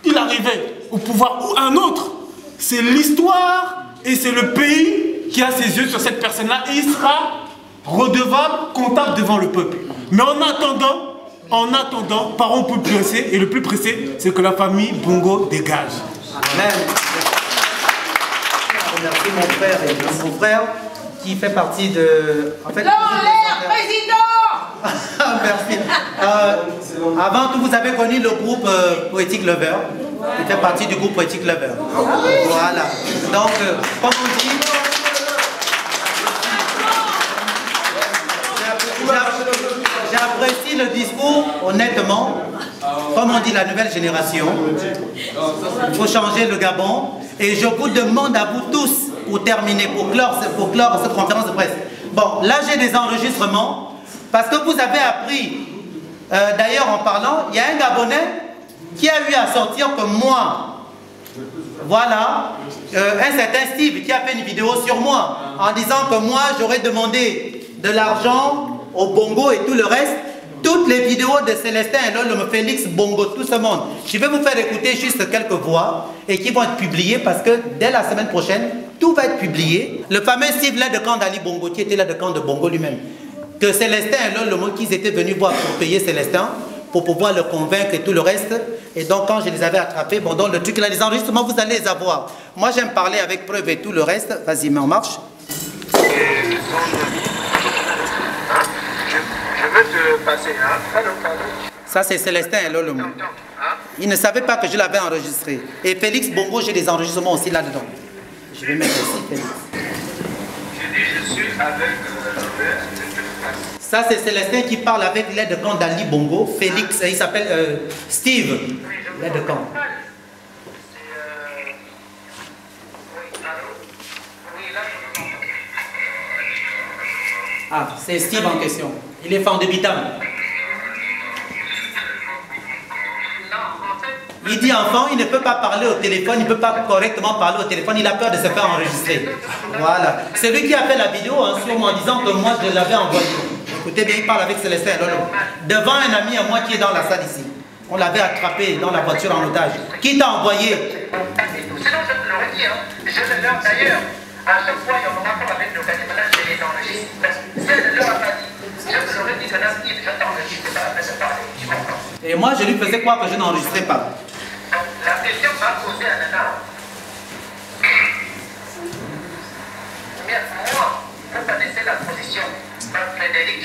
il arrivait au pouvoir ou un autre, c'est l'histoire et c'est le pays qui a ses yeux sur cette personne-là et il sera redevable, comptable devant le peuple. Mais en attendant, par on peut presser et le plus pressé, c'est que la famille Bongo dégage. Amen. Merci mon frère et mon frère qui fait partie de... En fait, président. Merci. Avant tout, vous avez connu le groupe Poetic Lover. Il fait partie du groupe Poetic Lover. Voilà. Donc, comme on dit... J'apprécie le discours, honnêtement. Comme on dit, la nouvelle génération. Il faut changer le Gabon. Et je vous demande à vous tous, pour terminer, pour clore cette conférence de presse. Bon, là j'ai des enregistrements. Parce que vous avez appris, d'ailleurs en parlant, il y a un Gabonais qui a eu à sortir comme moi. Voilà, un certain Steve qui a fait une vidéo sur moi en disant que moi j'aurais demandé de l'argent au Bongo et tout le reste. Toutes les vidéos de Célestin et Lolo, Félix, Bongo, tout ce monde. Je vais vous faire écouter juste quelques voix et qui vont être publiées parce que dès la semaine prochaine, tout va être publié. Le fameux Steve là de camp d'Ali Bongo, qui était là de camp de Bongo lui-même. Que Célestin et Lolo, qu'ils étaient venus voir pour payer Célestin, pour pouvoir le convaincre et tout le reste. Et donc quand je les avais attrapés, bon donc le truc là, les enregistrements, vous allez les avoir. Moi j'aime parler avec preuve et tout le reste. Vas-y, mais on marche. Je veux te passer, hein. Ça c'est Célestin et Lolo. Il ne savait pas que je l'avais enregistré. Et Félix Bongo, j'ai des enregistrements aussi là-dedans. Je vais mettre ici Félix. Je suis avec ça c'est Célestin qui parle avec l'aide de camp d'Ali Bongo. Félix, il s'appelle Steve, l'aide de camp. Ah, c'est Steve en question. Il est fan de Bitam. Il dit enfant, il ne peut pas parler au téléphone, il ne peut pas correctement parler au téléphone, il a peur de se faire enregistrer. Voilà. C'est lui qui a fait la vidéo sur moi en disant que moi je l'avais envoyé. Écoutez bien, il parle avec Célestin Lolo. Devant un ami à moi qui est dans la salle ici. On l'avait attrapé dans la voiture en otage. Qui t'a envoyé? Sinon je te l'aurais dit, je le leur d'ailleurs. À chaque fois, il y a un rapport avec le cannibale, je les enregistre. Si elle ne leur a pas dit, je te l'aurais dit que là, je t'enregistre, ça va faire parler. Tu comprends? Et moi, je lui faisais croire que je n'enregistrais pas. La question m'a posé à Nana. Mais moi, vous connaissez la position de Frédéric.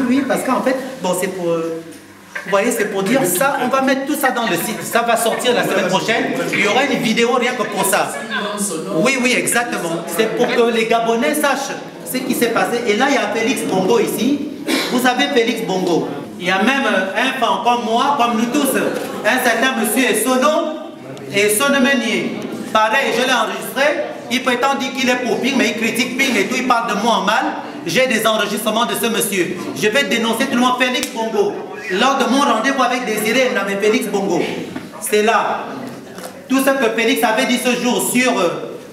Oui, parce qu'en fait, bon, c'est pour... Vous voyez, c'est pour dire ça, on va mettre tout ça dans le site. Ça va sortir la semaine prochaine. Il y aura une vidéo rien que pour ça. Oui, oui, exactement. C'est pour que les Gabonais sachent ce qui s'est passé. Et là, il y a Félix Bongo ici. Vous savez Félix Bongo. Il y a même un fan comme moi, comme nous tous, un certain monsieur Sono et Sono Meunier. Pareil, je l'ai enregistré. Il prétend dire qu'il est pour Ping, mais il critique Ping et tout. Il parle de moi en mal. J'ai des enregistrements de ce monsieur. Je vais dénoncer tout le monde Félix Bongo. Lors de mon rendez-vous avec Désiré, il avait Félix Bongo. C'est là. Tout ce que Félix avait dit ce jour sur,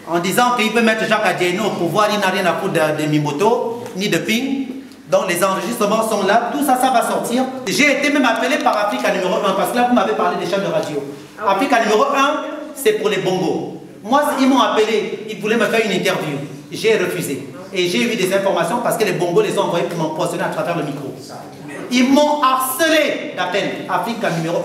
en disant qu'il peut mettre Jacques Adieno au pouvoir, il n'a rien à foutre de Mimoto, ni de Ping. Donc les enregistrements sont là. Tout ça, ça va sortir. J'ai été même appelé par Africa numéro 1, parce que là, vous m'avez parlé des chaînes de radio. Africa numéro 1, c'est pour les bongos. Moi, ils m'ont appelé, ils voulaient me faire une interview. J'ai refusé. Et j'ai eu des informations parce que les bongos les ont envoyés pour m'empoisonner à travers le micro. Ils m'ont harcelé d'appel, Africa numéro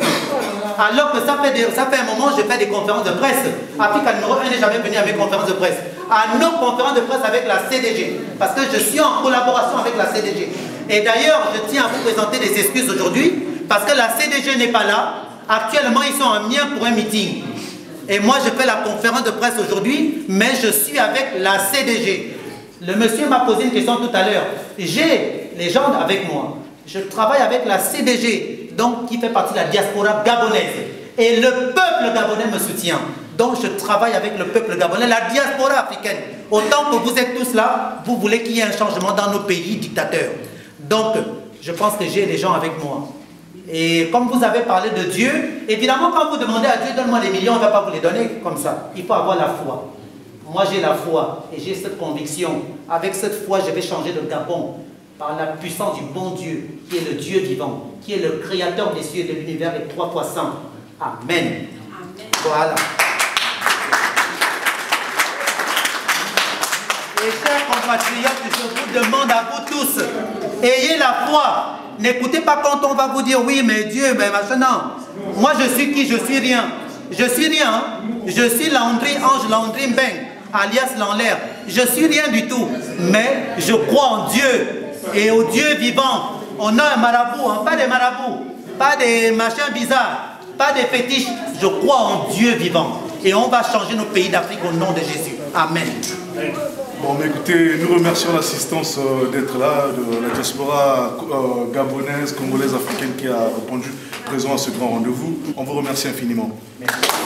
1. Alors que ça fait un moment, je fais des conférences de presse. Africa numéro 1 n'est jamais venu à mes conférences de presse. À nos conférences de presse avec la CDG. Parce que je suis en collaboration avec la CDG. Et d'ailleurs, je tiens à vous présenter des excuses aujourd'hui. Parce que la CDG n'est pas là. Actuellement, ils sont en Mien pour un meeting. Et moi, je fais la conférence de presse aujourd'hui, mais je suis avec la CDG. Le monsieur m'a posé une question tout à l'heure. J'ai les gens avec moi. Je travaille avec la CDG, donc qui fait partie de la diaspora gabonaise. Et le peuple gabonais me soutient. Donc je travaille avec le peuple gabonais, la diaspora africaine. Autant que vous êtes tous là, vous voulez qu'il y ait un changement dans nos pays dictateurs. Donc, je pense que j'ai les gens avec moi. Et comme vous avez parlé de Dieu, évidemment, quand vous demandez à Dieu, donne-moi des millions, on ne va pas vous les donner comme ça. Il faut avoir la foi. Moi, j'ai la foi et j'ai cette conviction. Avec cette foi, je vais changer le Gabon par la puissance du bon Dieu, qui est le Dieu vivant, qui est le créateur des cieux et de l'univers, et 3 fois saint. Amen. Amen. Voilà. Et chers compatriotes, je vous demande à vous tous, ayez la foi. N'écoutez pas quand on va vous dire oui, mais Dieu, mais machin, non. Moi, je suis qui? Je suis rien. Je suis rien. Je suis Landry Ange Landry Mbeng, alias Lanlaire. Je suis rien du tout. Mais je crois en Dieu et au Dieu vivant. On a un marabout, hein, pas des marabouts, pas des machins bizarres, pas des fétiches. Je crois en Dieu vivant. Et on va changer nos pays d'Afrique au nom de Jésus. Amen. Bon, mais écoutez, nous remercions l'assistance d'être là, de la diaspora gabonaise, congolaise, africaine qui a répondu présent à ce grand rendez-vous. On vous remercie infiniment. Merci.